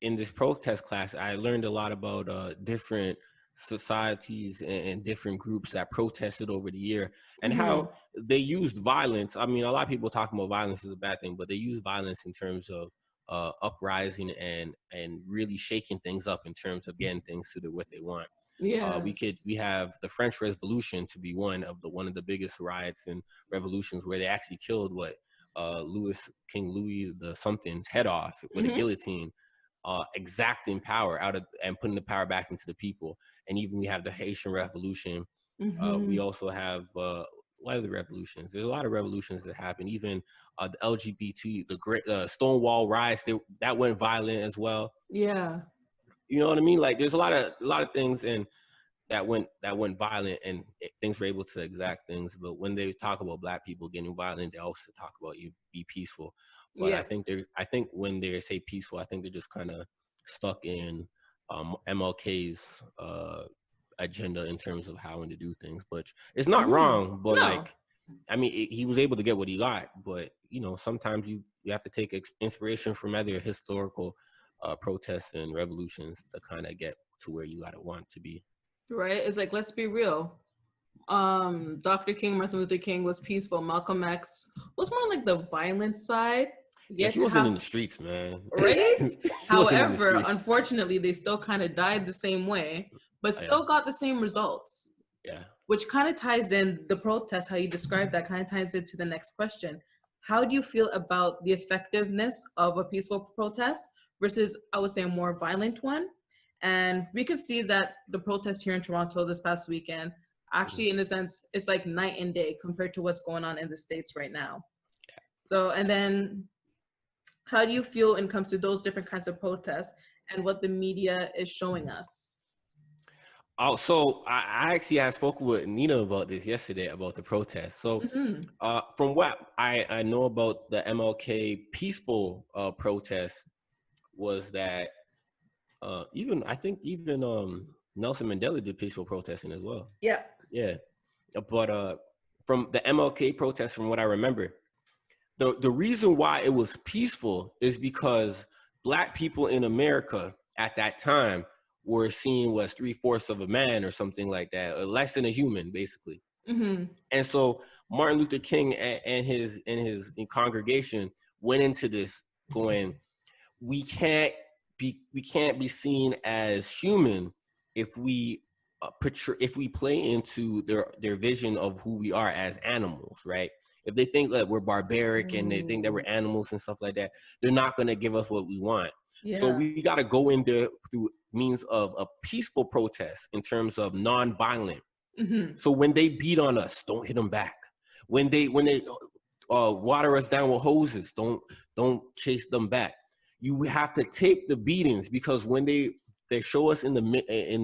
S4: In this protest class, I learned a lot about different societies and different groups that protested over the year, and how they used violence. I mean, a lot of people talk about violence is a bad thing, but they use violence in terms of uprising and really shaking things up in terms of getting things to do what they want.
S2: Yeah,
S4: we have the French Revolution to be one of the biggest riots and revolutions, where they actually killed King Louis the something's head off with a guillotine. Exacting power out of and putting the power back into the people. And even we have the Haitian Revolution. We also have what are the revolutions? There's a lot of revolutions that happen. Even the LGBT, the great Stonewall riots, that went violent as well.
S2: Yeah,
S4: you know what I mean. Like there's a lot of things and that went violent, and things were able to exact things. But when they talk about Black people getting violent, they also talk about you be peaceful. But I think when they say peaceful, I think they're just kind of stuck in MLK's agenda in terms of how to do things. But it's not wrong. But like, I mean, he was able to get what he got. But you know, sometimes you have to take inspiration from other historical protests and revolutions to kind of get to where you gotta want to be.
S2: Right. It's like, let's be real. Dr. King, Martin Luther King was peaceful. Malcolm X was more like the violent side.
S4: Yeah, he wasn't in the streets, man.
S2: Right? However, unfortunately, they still kind of died the same way, but still got the same results.
S4: Yeah.
S2: Which kind of ties in the protest, how you described that kind of ties into the next question. How do you feel about the effectiveness of a peaceful protest versus, I would say, a more violent one? And we could see that the protest here in Toronto this past weekend, actually, in a sense, it's like night and day compared to what's going on in the States right now. So, and then how do you feel when it comes to those different kinds of protests and what the media is showing us?
S4: Oh, so I actually had spoken with Nina about this yesterday about the protest. So, from what I know about the MLK peaceful protest was that even I think even Nelson Mandela did peaceful protesting as well.
S2: Yeah.
S4: Yeah, but from the MLK protest, from what I remember, the reason why it was peaceful is because Black people in America at that time were seen as 3/4 of a man or something like that, or less than a human, basically. And so Martin Luther King and his congregation went into this going, we can't be seen as human if we if we play into their vision of who we are as animals, right? If they think that we're barbaric and they think that we're animals and stuff like that, they're not going to give us what we want.
S2: Yeah.
S4: So we got to go in there through means of a peaceful protest in terms of non-violent. So when they beat on us, don't hit them back. When they water us down with hoses, don't chase them back. You have to take the beatings, because when they show us in the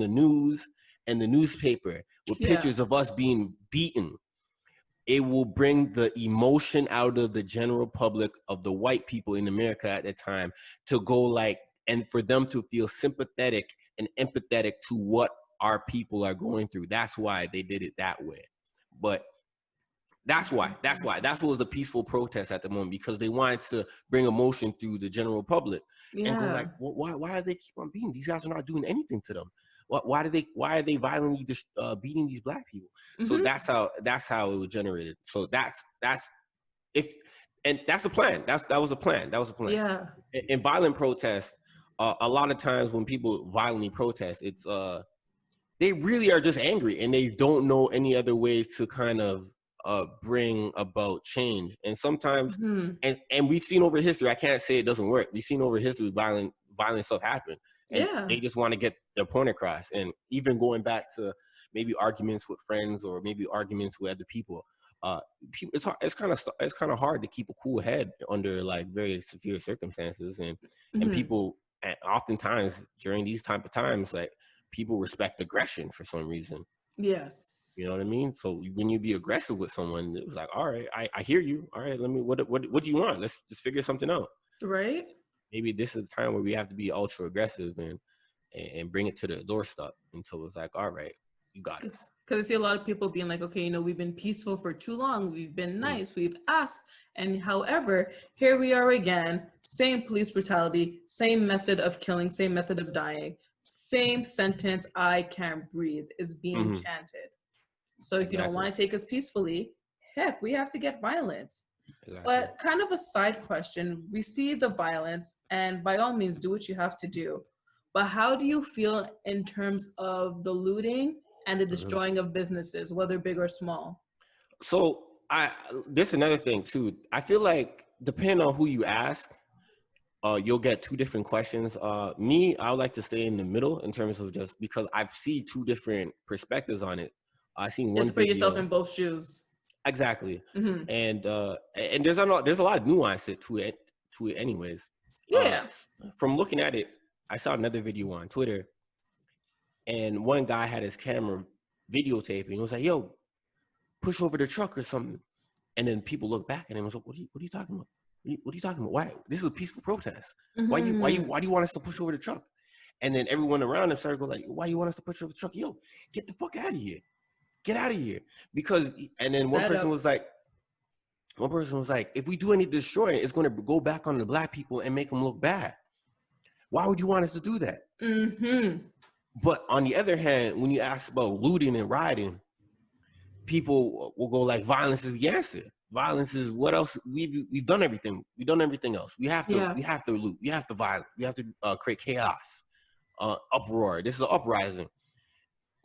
S4: news and the newspaper with pictures of us being beaten, it will bring the emotion out of the general public of the white people in America at the time to go like, and for them to feel sympathetic and empathetic to what our people are going through. That's why they did it that way. But that's why that was the peaceful protest at the moment, because they wanted to bring emotion through the general public and go like, well, why do they keep on beating these guys? Are not doing anything to them. Why are they violently just beating these Black people? So that's how it was generated. So that's if and that's a plan. That was a plan.
S2: Yeah.
S4: In violent protests, a lot of times when people violently protest, it's they really are just angry and they don't know any other ways to kind of bring about change. And sometimes, and we've seen over history, I can't say it doesn't work. We've seen over history violent stuff happen, and they just want to get their point across. And even going back to maybe arguments with friends or maybe arguments with other people, it's hard, it's kind of hard to keep a cool head under like very severe circumstances, and people, and oftentimes during these type of times, like, people respect aggression for some reason.
S2: Yes.
S4: You know what I mean? So when you be aggressive with someone, it was like, all right, I hear you. All right, what do you want? Let's just figure something out.
S2: Right.
S4: Maybe this is the time where we have to be ultra aggressive and bring it to the doorstep until it's like, all right, you got us.
S2: Because I see a lot of people being like, okay, we've been peaceful for too long. We've been nice. We've asked. And however, here we are again, same police brutality, same method of killing, same method of dying, same sentence, I can't breathe, is being chanted. So if you don't want to take us peacefully, heck, we have to get violent. But kind of a side question, we see the violence, and by all means, do what you have to do. But how do you feel in terms of the looting and the destroying of businesses, whether big or small?
S4: So this is another thing too. I feel like depending on who you ask, you'll get two different questions. Me, I would like to stay in the middle in terms of just because I've seen two different perspectives on it. I seen one
S2: You have to put
S4: video,
S2: yourself in both shoes.
S4: Exactly. And there's a lot of nuance to it anyways.
S2: Yeah.
S4: From looking at it, I saw another video on Twitter, and one guy had his camera videotaping. It was like, yo, push over the truck or something. And then people look back at him and was like, what are you talking about? What are you talking about? Why? This is a peaceful protest. Why do you want us to push over the truck? And then everyone around him started going like, why you want us to push over the truck? Yo, get the fuck out of here. Get out of here. Because, and then one person was like, if we do any destroying, it's going to go back on the Black people and make them look bad. Why would you want us to do that? But on the other hand, when you ask about looting and rioting, people will go like, violence is the answer. Violence is what else? We've done everything. We've done everything else. We have to loot. We have to violence. We have to create chaos, uproar. This is an uprising.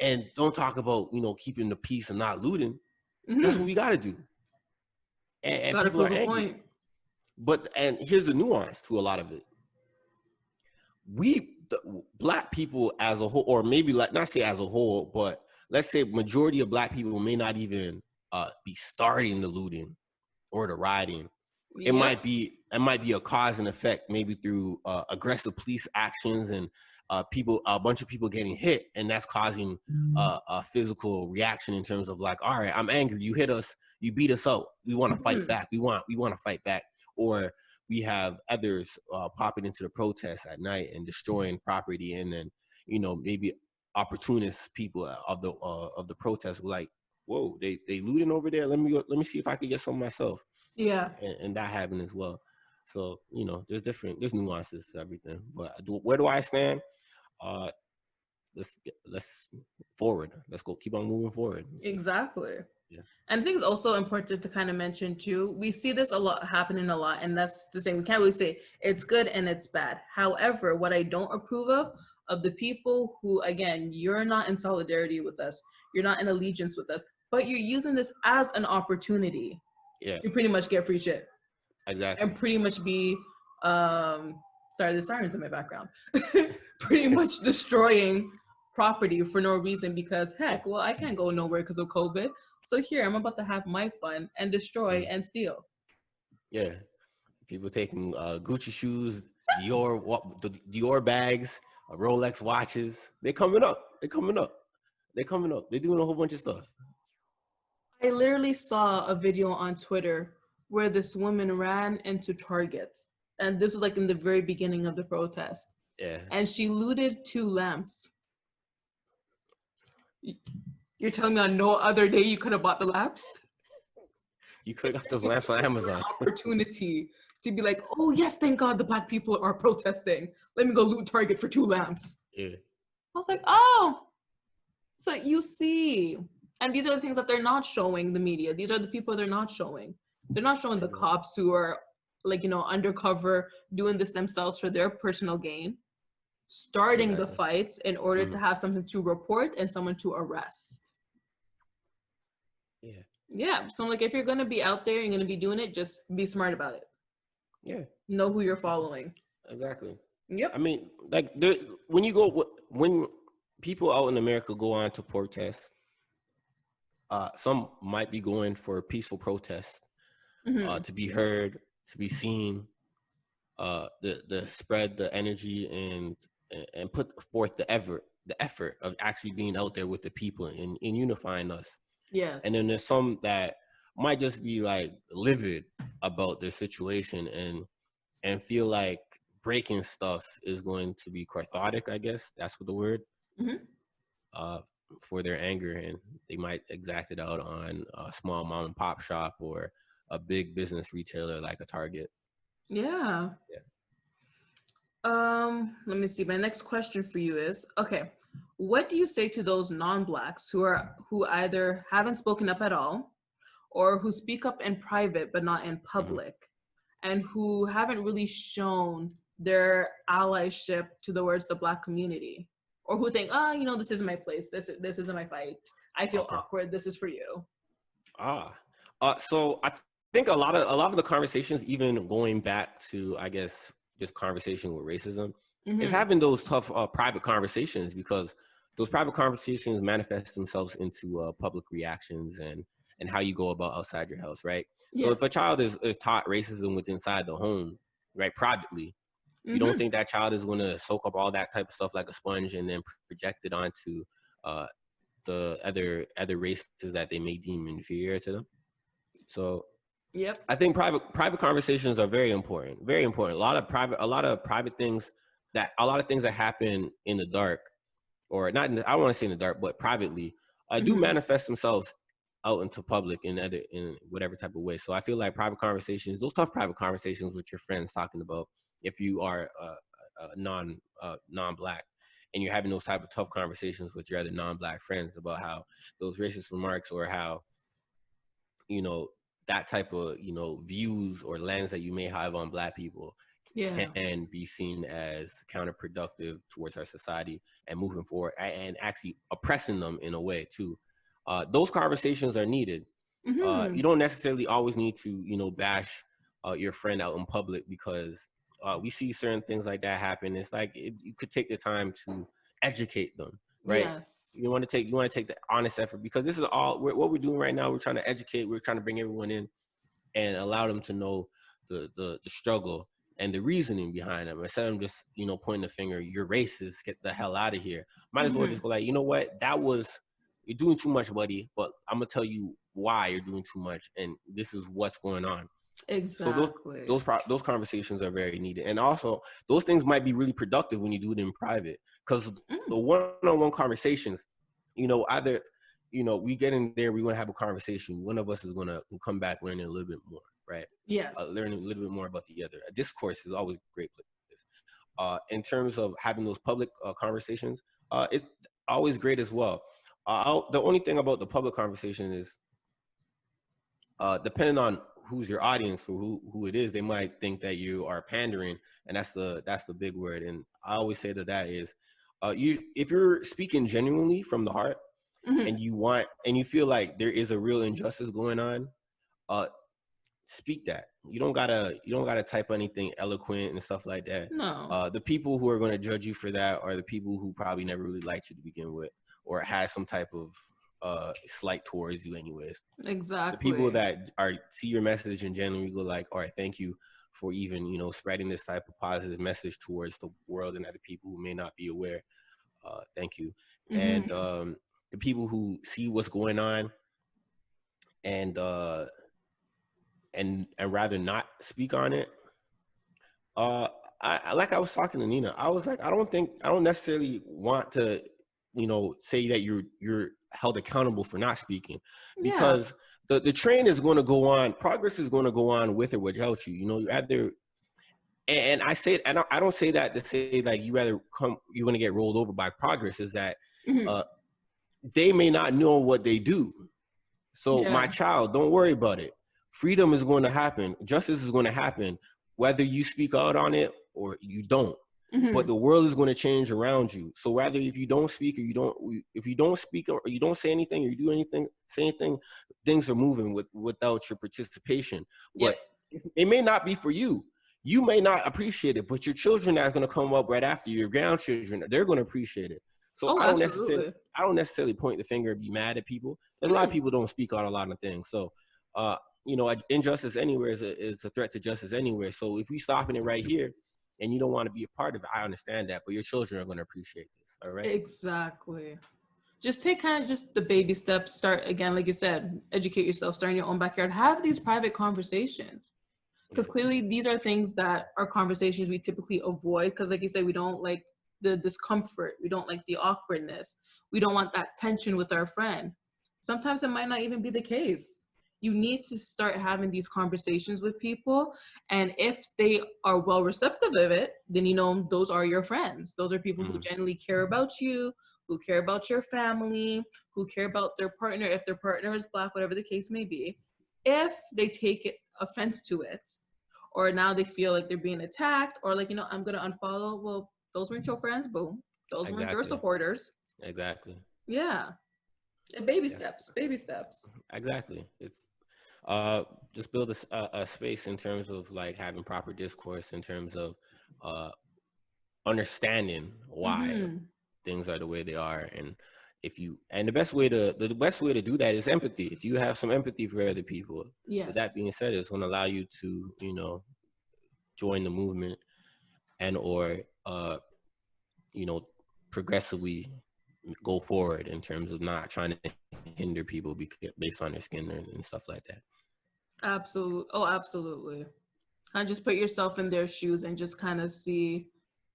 S4: And don't talk about, keeping the peace and not looting. That's what we got to do. And people are angry. And here's the nuance to a lot of it. The Black people as a whole, or maybe not say as a whole, but let's say majority of Black people may not even be starting the looting or the rioting. it
S2: Yep.
S4: might be a cause and effect, maybe through aggressive police actions and a bunch of people getting hit, and that's causing a physical reaction in terms of like, all right, I'm angry, you hit us, you beat us out, we want to fight back, we want to fight back. Or we have others popping into the protests at night and destroying property, and then maybe opportunist people of the protest were like, whoa, they looting over there, let me see if I can get some myself.
S2: Yeah.
S4: And that happened as well. So there's nuances to everything. But where do I stand? Let's forward. Let's go. Keep on moving forward.
S2: Exactly.
S4: Yeah.
S2: And I think it's also important to kind of mention too, we see this a lot happening a lot, and that's the same. We can't really say it's good and it's bad. However, what I don't approve of the people who, again, you're not in solidarity with us, you're not in allegiance with us, but you're using this as an opportunity to pretty much get free shit.
S4: Exactly.
S2: And pretty much be sorry, there's sirens in my background. Pretty much destroying property for no reason, because heck, well, I can't go nowhere because of COVID. So here, I'm about to have my fun and destroy and steal.
S4: Yeah. People taking Gucci shoes, Dior bags, Rolex watches. They're coming up. They're doing a whole bunch of stuff.
S2: I literally saw a video on Twitter where this woman ran into Target, and this was like in the very beginning of the protest.
S4: Yeah.
S2: And she looted 2 lamps. You're telling me on no other day you could have bought the lamps?
S4: You could have got those lamps on Amazon.
S2: Opportunity to be like, oh yes, thank God the Black people are protesting. Let me go loot Target for 2 lamps.
S4: Yeah.
S2: I was like, oh, so you see. And these are the things that they're not showing the media. These are the people they're not showing. They're not showing the cops who are like, undercover doing this themselves for their personal gain, starting the fights in order to have something to report and someone to arrest. Yeah. So like, if you're going to be out there, you're going to be doing it, just be smart about it.
S4: Yeah.
S2: Know who you're following.
S4: Exactly.
S2: Yep.
S4: I mean, like when people out in America go on to protest, some might be going for peaceful protest, to be heard, to be seen, the spread the energy and put forth the effort of actually being out there with the people and unifying us.
S2: Yes.
S4: And then there's some that might just be like livid about their situation and feel like breaking stuff is going to be cathartic, I guess that's what the word, for their anger, and they might exact it out on a small mom and pop shop or a big business retailer like a Target.
S2: Yeah. Let me see. My next question for you is, okay, what do you say to those non-Blacks who either haven't spoken up at all, or who speak up in private but not in public, and who haven't really shown their allyship to the Black community, or who think, this isn't my place, this isn't my fight, I feel awkward, this is for you?
S4: So I think a lot of the conversations, even going back to, I guess, just conversation with racism, is having those tough private conversations, because those private conversations manifest themselves into public reactions and how you go about outside your house, right? Yes. So if a child is taught racism within inside the home, right, privately, you don't think that child is going to soak up all that type of stuff like a sponge and then project it onto the other races that they may deem inferior to them. So I think private conversations are very important. Very important. A lot of private things that happen in the dark, or not. I don't want to say in the dark, but privately, do manifest themselves out into public in whatever type of way. So I feel like private conversations, those tough private conversations with your friends, talking about if you are non-Black, and you're having those type of tough conversations with your other non-Black friends about how those racist remarks, or how that type of views or lens that you may have on Black people can be seen as counterproductive towards our society and moving forward, and actually oppressing them in a way too. Those conversations are needed. You don't necessarily always need to bash your friend out in public, because we see certain things like that happen. It's like you could take the time to educate them, right? Yes. You want to take the honest effort, because this is all what we're doing right now. We're trying to educate. We're trying to bring everyone in and allow them to know the struggle and the reasoning behind them. Instead of just, you know, pointing the finger, you're racist, get the hell out of here. Might as well just go like, you know what, you're doing too much, buddy, but I'm gonna tell you why you're doing too much, and this is what's going on. So
S2: Exactly.
S4: those conversations are very needed, and also those things might be really productive when you do it in private, because the one-on-one conversations, you know, either, you know, we get in there, we're gonna have a conversation. One of us is gonna come back learning a little bit more, right?
S2: Yes.
S4: Learning a little bit more about the other. A discourse is always a great place. In terms of having those public conversations, it's always great as well. The only thing about the public conversation is, depending on who's your audience or who it is, they might think that you are pandering, and that's the big word. And I always say that is, if you're speaking genuinely from the heart, and you feel like there is a real injustice going on, speak that. You don't gotta type anything eloquent and stuff like that.
S2: No.
S4: The people who are going to judge you for that are the people who probably never really liked you to begin with, or had some type of slight towards you anyways.
S2: Exactly.
S4: The people that see your message and genuinely go like, all right, thank you for even, you know, spreading this type of positive message towards the world and other people who may not be aware. Thank you. And the people who see what's going on and rather not speak on it. I like I was talking to Nina. I was like, I don't necessarily want to, you know, say that you're held accountable for not speaking, because the train is going to go on. Progress is going to go on with or without you. You know, you either. And I say, and I don't say that to say like you're going to get rolled over by progress. Is that they may not know what they do. So my child, don't worry about it. Freedom is going to happen. Justice is going to happen, whether you speak out on it or you don't. But the world is going to change around you. So whether if you don't speak or if you don't speak or you don't say anything or you do anything, say anything, things are moving without your participation. But it may not be for you. You may not appreciate it, but your children that's going to come up right after you, your grandchildren, they're going to appreciate it. So I don't necessarily point the finger and be mad at people. There's a lot of people don't speak out a lot of things. So, you know, injustice anywhere is a threat to justice anywhere. So if we stopping it right here and you don't want to be a part of it, I understand that, but your children are going to appreciate this. All right.
S2: Exactly. Just take kind of just the baby steps. Start again, like you said, educate yourself, start in your own backyard, have these private conversations. Because clearly these are things that are conversations we typically avoid. Because like you said, we don't like the discomfort. We don't like the awkwardness. We don't want that tension with our friend. Sometimes it might not even be the case. You need to start having these conversations with people. And if they are well receptive of it, then, you know, those are your friends. Those are people who genuinely care about you, who care about your family, who care about their partner, if their partner is Black, whatever the case may be. If they take offense to it, or now they feel like they're being attacked, or like, you know, I'm going to unfollow, well, those weren't your friends, boom. Those weren't your supporters.
S4: Exactly.
S2: Yeah. Baby steps.
S4: Exactly. It's just build a space in terms of like having proper discourse, in terms of understanding why things are the way they are. And the best way to do that is empathy. Do you have some empathy for other people?
S2: Yes.
S4: With that being said, it's going to allow you to, you know, join the movement and or you know, progressively go forward in terms of not trying to hinder people based on their skin and stuff like that.
S2: Absolutely. And just put yourself in their shoes and just kind of see,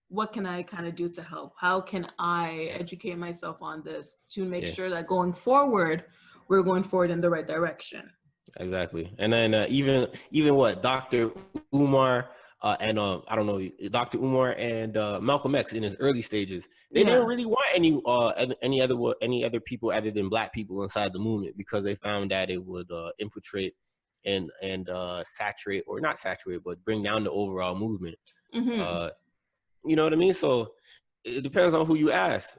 S2: what can I kind of do to help? How can I educate myself on this to make sure that going forward, we're going forward in the right direction?
S4: Exactly. And then even what Dr. Umar and I don't know, Dr. Umar and Malcolm X in his early stages, they didn't really want any other people other than Black people inside the movement, because they found that it would infiltrate and saturate, or not saturate, but bring down the overall movement. You know what I mean? So it depends on who you ask.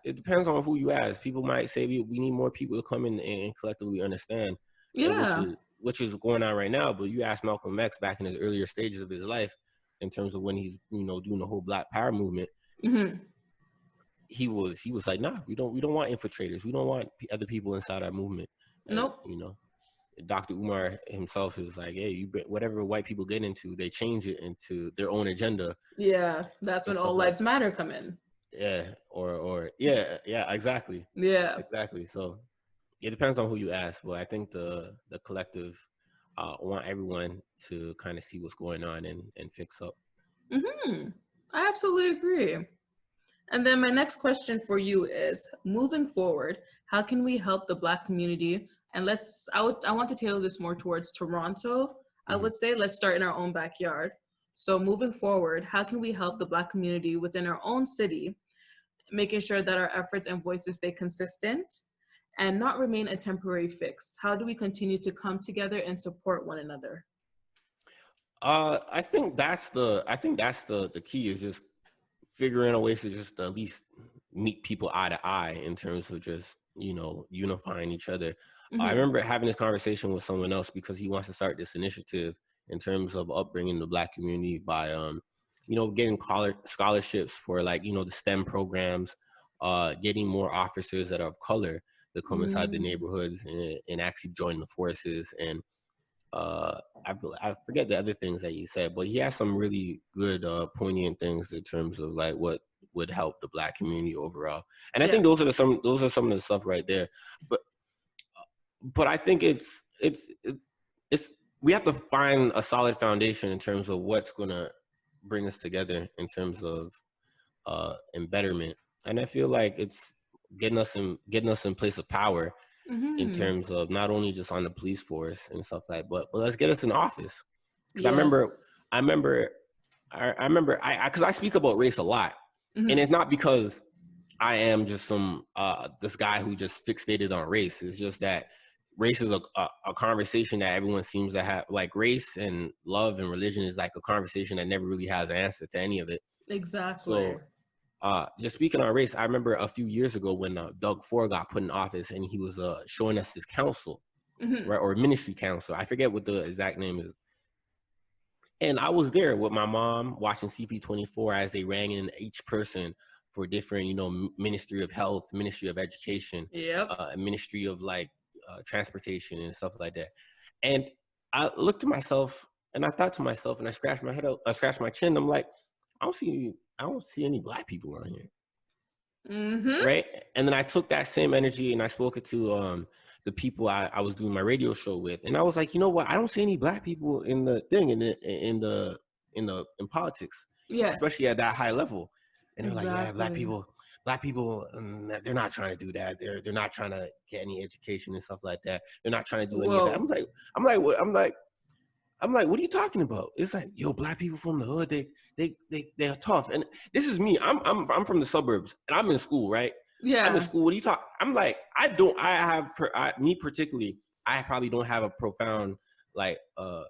S4: People might say we need more people to come in and collectively understand, which is going on right now. But you ask Malcolm X back in his earlier stages of his life, in terms of when he's, you know, doing the whole Black Power movement, he was like, nah, we don't want infiltrators. We don't want other people inside our movement. And,
S2: Nope.
S4: you know, Dr. Umar himself is like, hey, whatever white people get into, they change it into their own agenda
S2: Yeah, that's
S4: and
S2: when all
S4: stuff like,
S2: lives matter come in.
S4: yeah, or yeah, exactly,
S2: Yeah.
S4: exactly. So it depends on who you ask, but I think the collective want everyone to kind of see what's going on and fix up.
S2: I absolutely agree. And then my next question for you is, moving forward, how can we help the Black community? And I want to tailor this more towards Toronto. I
S4: Mm-hmm.
S2: would say let's start in our own backyard. So moving forward, how can we help the Black community within our own city, making sure that our efforts and voices stay consistent and not remain a temporary fix? How do we continue to come together and support one another?
S4: I think that's the key is just figuring out ways to just at least meet people eye to eye in terms of just, unifying each other. I
S2: Mm-hmm.
S4: remember having this conversation with someone else because he wants to start this initiative in terms of upbringing the Black community by, getting college scholarships for, like, the STEM programs, getting more officers that are of color to come inside the
S2: Mm.
S4: neighborhoods and actually join the forces. And I forget the other things that you said, but he has some really good poignant things in terms of like what would help the Black community overall. And I
S2: Yeah.
S4: think those are some of the stuff right there. But I think it's we have to find a solid foundation in terms of what's gonna bring us together in terms of embetterment. And I feel like it's getting us in place of power in
S2: Mm-hmm.
S4: terms of not only just on the police force and stuff like, but let's get us in office. Because
S2: Yes.
S4: I remember, because I speak about race a lot, and
S2: Mm-hmm.
S4: it's not because I am just some this guy who just fixated on race. It's just that race is a conversation that everyone seems to have. Like race and love and religion is like a conversation that never really has an answer to any of it.
S2: Exactly.
S4: So just speaking on race, I remember a few years ago when Doug Ford got put in office and he was showing us his council,
S2: Mm-hmm.
S4: right, or ministry council. I forget what the exact name is. And I was there with my mom watching CP24 as they rang in each person for different, Ministry of Health, Ministry of Education,
S2: Yep.
S4: Ministry of like transportation and stuff like that. And I looked to myself and I thought to myself, and I scratched my head up, I scratched my chin. I'm like, I don't see any Black people around here.
S2: Mm-hmm.
S4: Right. And then I took that same energy and I spoke it to the people I was doing my radio show with. And I was like, you know what? I don't see any Black people in the thing in politics,
S2: Yes.
S4: especially at that high level. And they're like, yeah,
S2: Exactly.
S4: Black people, they're not trying to do that. They're not trying to get any education and stuff like that. They're not trying to do any of that.
S2: Whoa.
S4: I'm like, what are you talking about? It's like, yo, Black people from the hood, they're tough. And this is me. I'm from the suburbs, and I'm in school, right? I'm in
S2: Yeah.
S4: school. What do you talk? I'm like, me particularly, I probably don't have a profound like I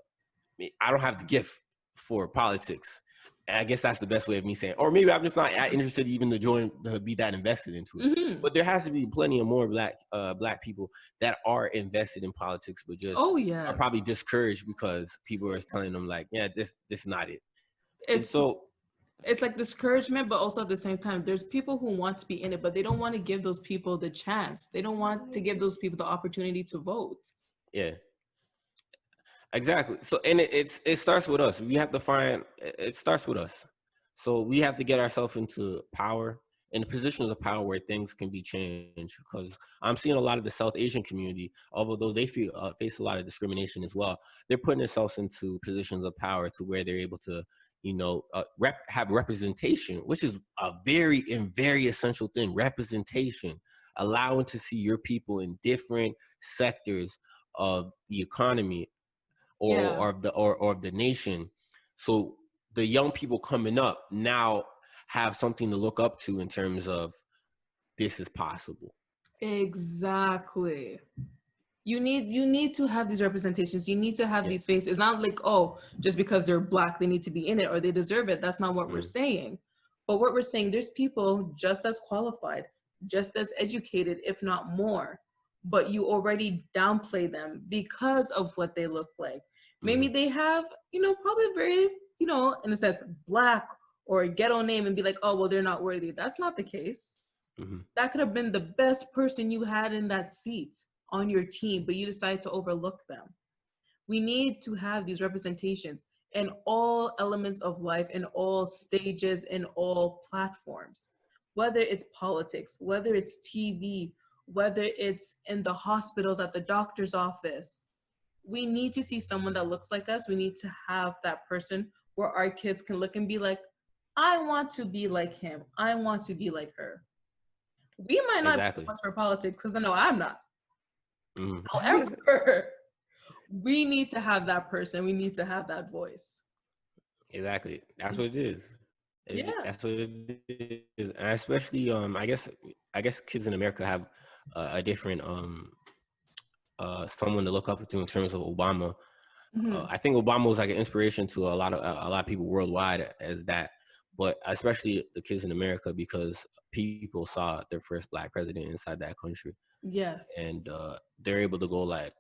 S4: don't have the gift for politics. And I guess that's the best way of me saying, or maybe I'm just not interested even to be that invested into it.
S2: Mm-hmm.
S4: But there has to be plenty of more Black people that are invested in politics, but just
S2: Oh
S4: are
S2: yes.
S4: probably discouraged because people are telling them like, yeah, this is not it. And
S2: It's
S4: so
S2: it's like discouragement, but also at the same time, there's people who want to be in it, but they don't want to give those people the chance. They don't want to give those people the opportunity to vote.
S4: yeah, exactly. So and it starts with us. We have to find it starts with us. So we have to get ourselves into power, in the positions of power where things can be changed. Because I'm seeing a lot of the South Asian community, although they face a lot of discrimination as well, they're putting themselves into positions of power to where they're able to, have representation, which is a very essential thing. Representation, allowing to see your people in different sectors of the economy
S2: Yeah.
S4: or of the nation. So the young people coming up now have something to look up to in terms of this is possible.
S2: Exactly. You need to have these representations. You need to have
S4: Yeah.
S2: these faces. It's not like, oh, just because they're Black, they need to be in it or they deserve it. That's not what we're
S4: Mm,
S2: saying. But what we're saying, there's people just as qualified, just as educated, if not more. But you already downplay them because of what they look like. Maybe
S4: mm,
S2: they have, probably very, in a sense, Black or a ghetto name and be like, oh, well, they're not worthy. That's not the case.
S4: mm,
S2: That could have been the best person you had in that seat. on your team, but you decide to overlook them. We need to have these representations in all elements of life, in all stages, in all platforms, whether it's politics, whether it's TV, whether it's in the hospitals, at the doctor's office. We need to see someone that looks like us. We need to have that person where our kids can look and be like, I want to be like him. I want to be like her. We might not be
S4: Exactly.
S2: much for politics because I know I'm not.
S4: Mm.
S2: However, we need to have that person. We need to have that voice.
S4: Exactly. That's what it is.
S2: Yeah.
S4: That's what it is. And especially, I guess kids in America have a different someone to look up to in terms of Obama. I think Obama was like an inspiration to a lot of people worldwide as that, but especially the kids in America because people saw their first black president inside that country,
S2: Yes.
S4: and they're able to go like,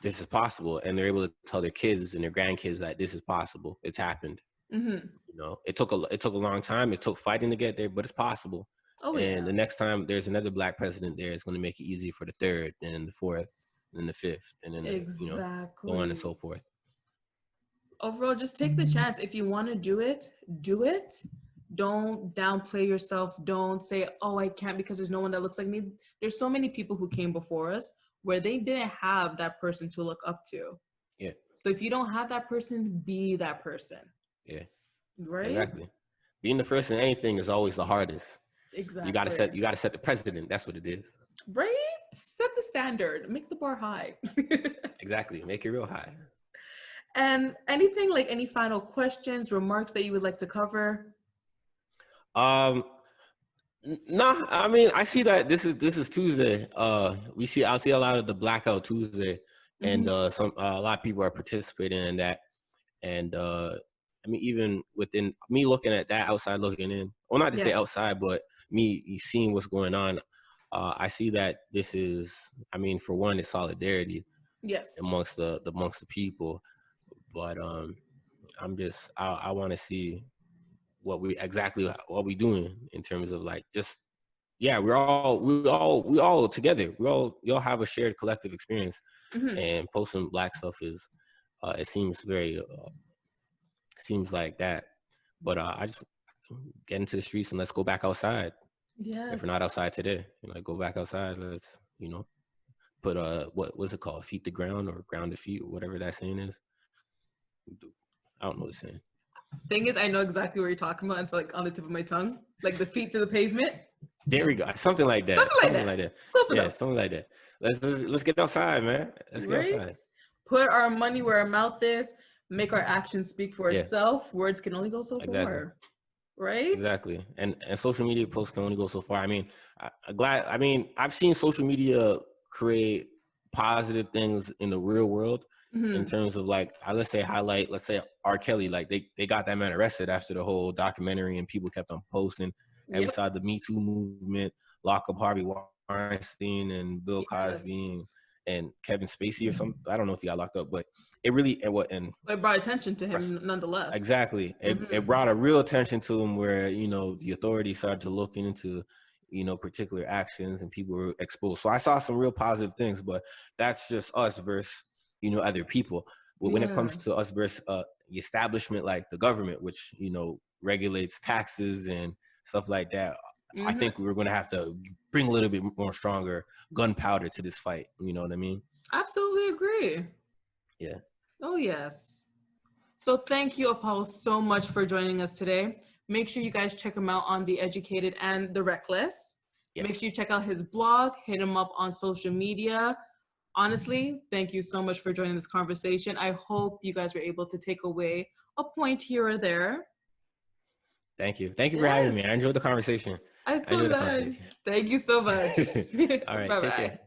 S4: this is possible, and they're able to tell their kids and their grandkids that this is possible. It's happened. You know, it took a long time. It took fighting to get there, but it's possible.
S2: Oh,
S4: And
S2: yeah.
S4: the next time there's another black president there, it's going to make it easy for the third, and then the fourth, and then the fifth, and then so on and
S2: Exactly.
S4: so forth.
S2: Overall, just take the chance. If you want to do it, do it. Don't downplay yourself. Don't say, oh, I can't because there's no one that looks like me. There's so many people who came before us where they didn't have that person to look up to.
S4: Yeah.
S2: So if you don't have that person, be that person.
S4: Yeah.
S2: Right?
S4: Exactly. Being the first in anything is always the hardest.
S2: Exactly.
S4: You gotta set the precedent. That's what it is.
S2: Right? Set the standard. Make the bar high.
S4: Exactly. Make it real high.
S2: And anything like any final questions, remarks that you would like to cover?
S4: Um No, I mean I see that this is Tuesday. I'll see a lot of the Blackout Tuesday, and a lot of people are participating in that. And I mean, even within me looking at that outside looking in, well, not to say outside, but me seeing what's going on, I see that this is, I mean, for one, it's solidarity
S2: Yes.
S4: amongst the people, but I want to see what we doing in terms of like just yeah, we all together. We all have a shared collective experience, and posting black stuff is it seems like that. But I just get into the streets and let's go back outside.
S2: Yes.
S4: If we're not outside today, go back outside. Let's put what's it called? Feet to ground or ground to feet or whatever that saying is. I don't know the saying.
S2: Thing is, I know exactly what you're talking about. It's like on the tip of my tongue, like the feet to the pavement.
S4: There we go. Something like that. Something like that.
S2: Close
S4: yeah,
S2: enough.
S4: something like that. Let's get outside, man. Let's get outside.
S2: Put our money where our mouth is. Make our actions speak for itself. Words can only go so far. Right?
S4: Exactly. And social media posts can only go so far. I mean, I've seen social media create positive things in the real world in terms of like, let's say R. Kelly, like they got that man arrested after the whole documentary and people kept on posting. And we saw the Me Too movement, lock up Harvey Weinstein and Bill Cosby and Kevin Spacey or something. I don't know if he got locked up, but it really it
S2: brought attention to him nonetheless.
S4: Exactly. It brought a real attention to him where, the authorities started to look into, particular actions and people were exposed. So I saw some real positive things, but that's just us versus, other people. But when it comes to us versus the establishment, like the government, which, regulates taxes and stuff like that, I think we're going to have to bring a little bit more stronger gunpowder to this fight. You know what I mean?
S2: Absolutely agree.
S4: Yeah.
S2: Oh, yes. So thank you, Apollo, so much for joining us today. Make sure you guys check him out on The Educated and The Reckless. Yes. Make sure you check out his blog, hit him up on social media. Honestly, thank you so much for joining this conversation. I hope you guys were able to take away a point here or there.
S4: Thank you. Thank you for having me. I enjoyed the conversation.
S2: Thank you so much.
S4: All right, take care.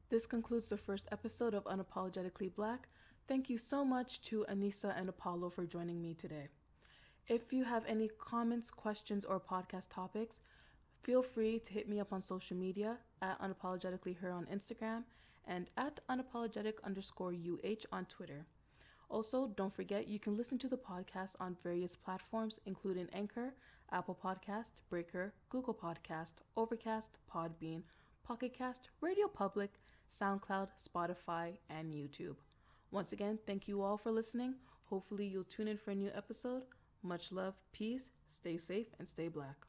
S2: This concludes the first episode of Unapologetically Black. Thank you so much to Anissa and Apollo for joining me today. If you have any comments, questions, or podcast topics, feel free to hit me up on social media at Unapologetically Her on Instagram and at unapologetic_UH on Twitter. Also, don't forget you can listen to the podcast on various platforms, including Anchor, Apple Podcast, Breaker, Google Podcast, Overcast, Podbean, Pocket Cast, Radio Public, SoundCloud, Spotify, and YouTube. Once again, thank you all for listening. Hopefully you'll tune in for a new episode. Much love, peace, stay safe, and stay black.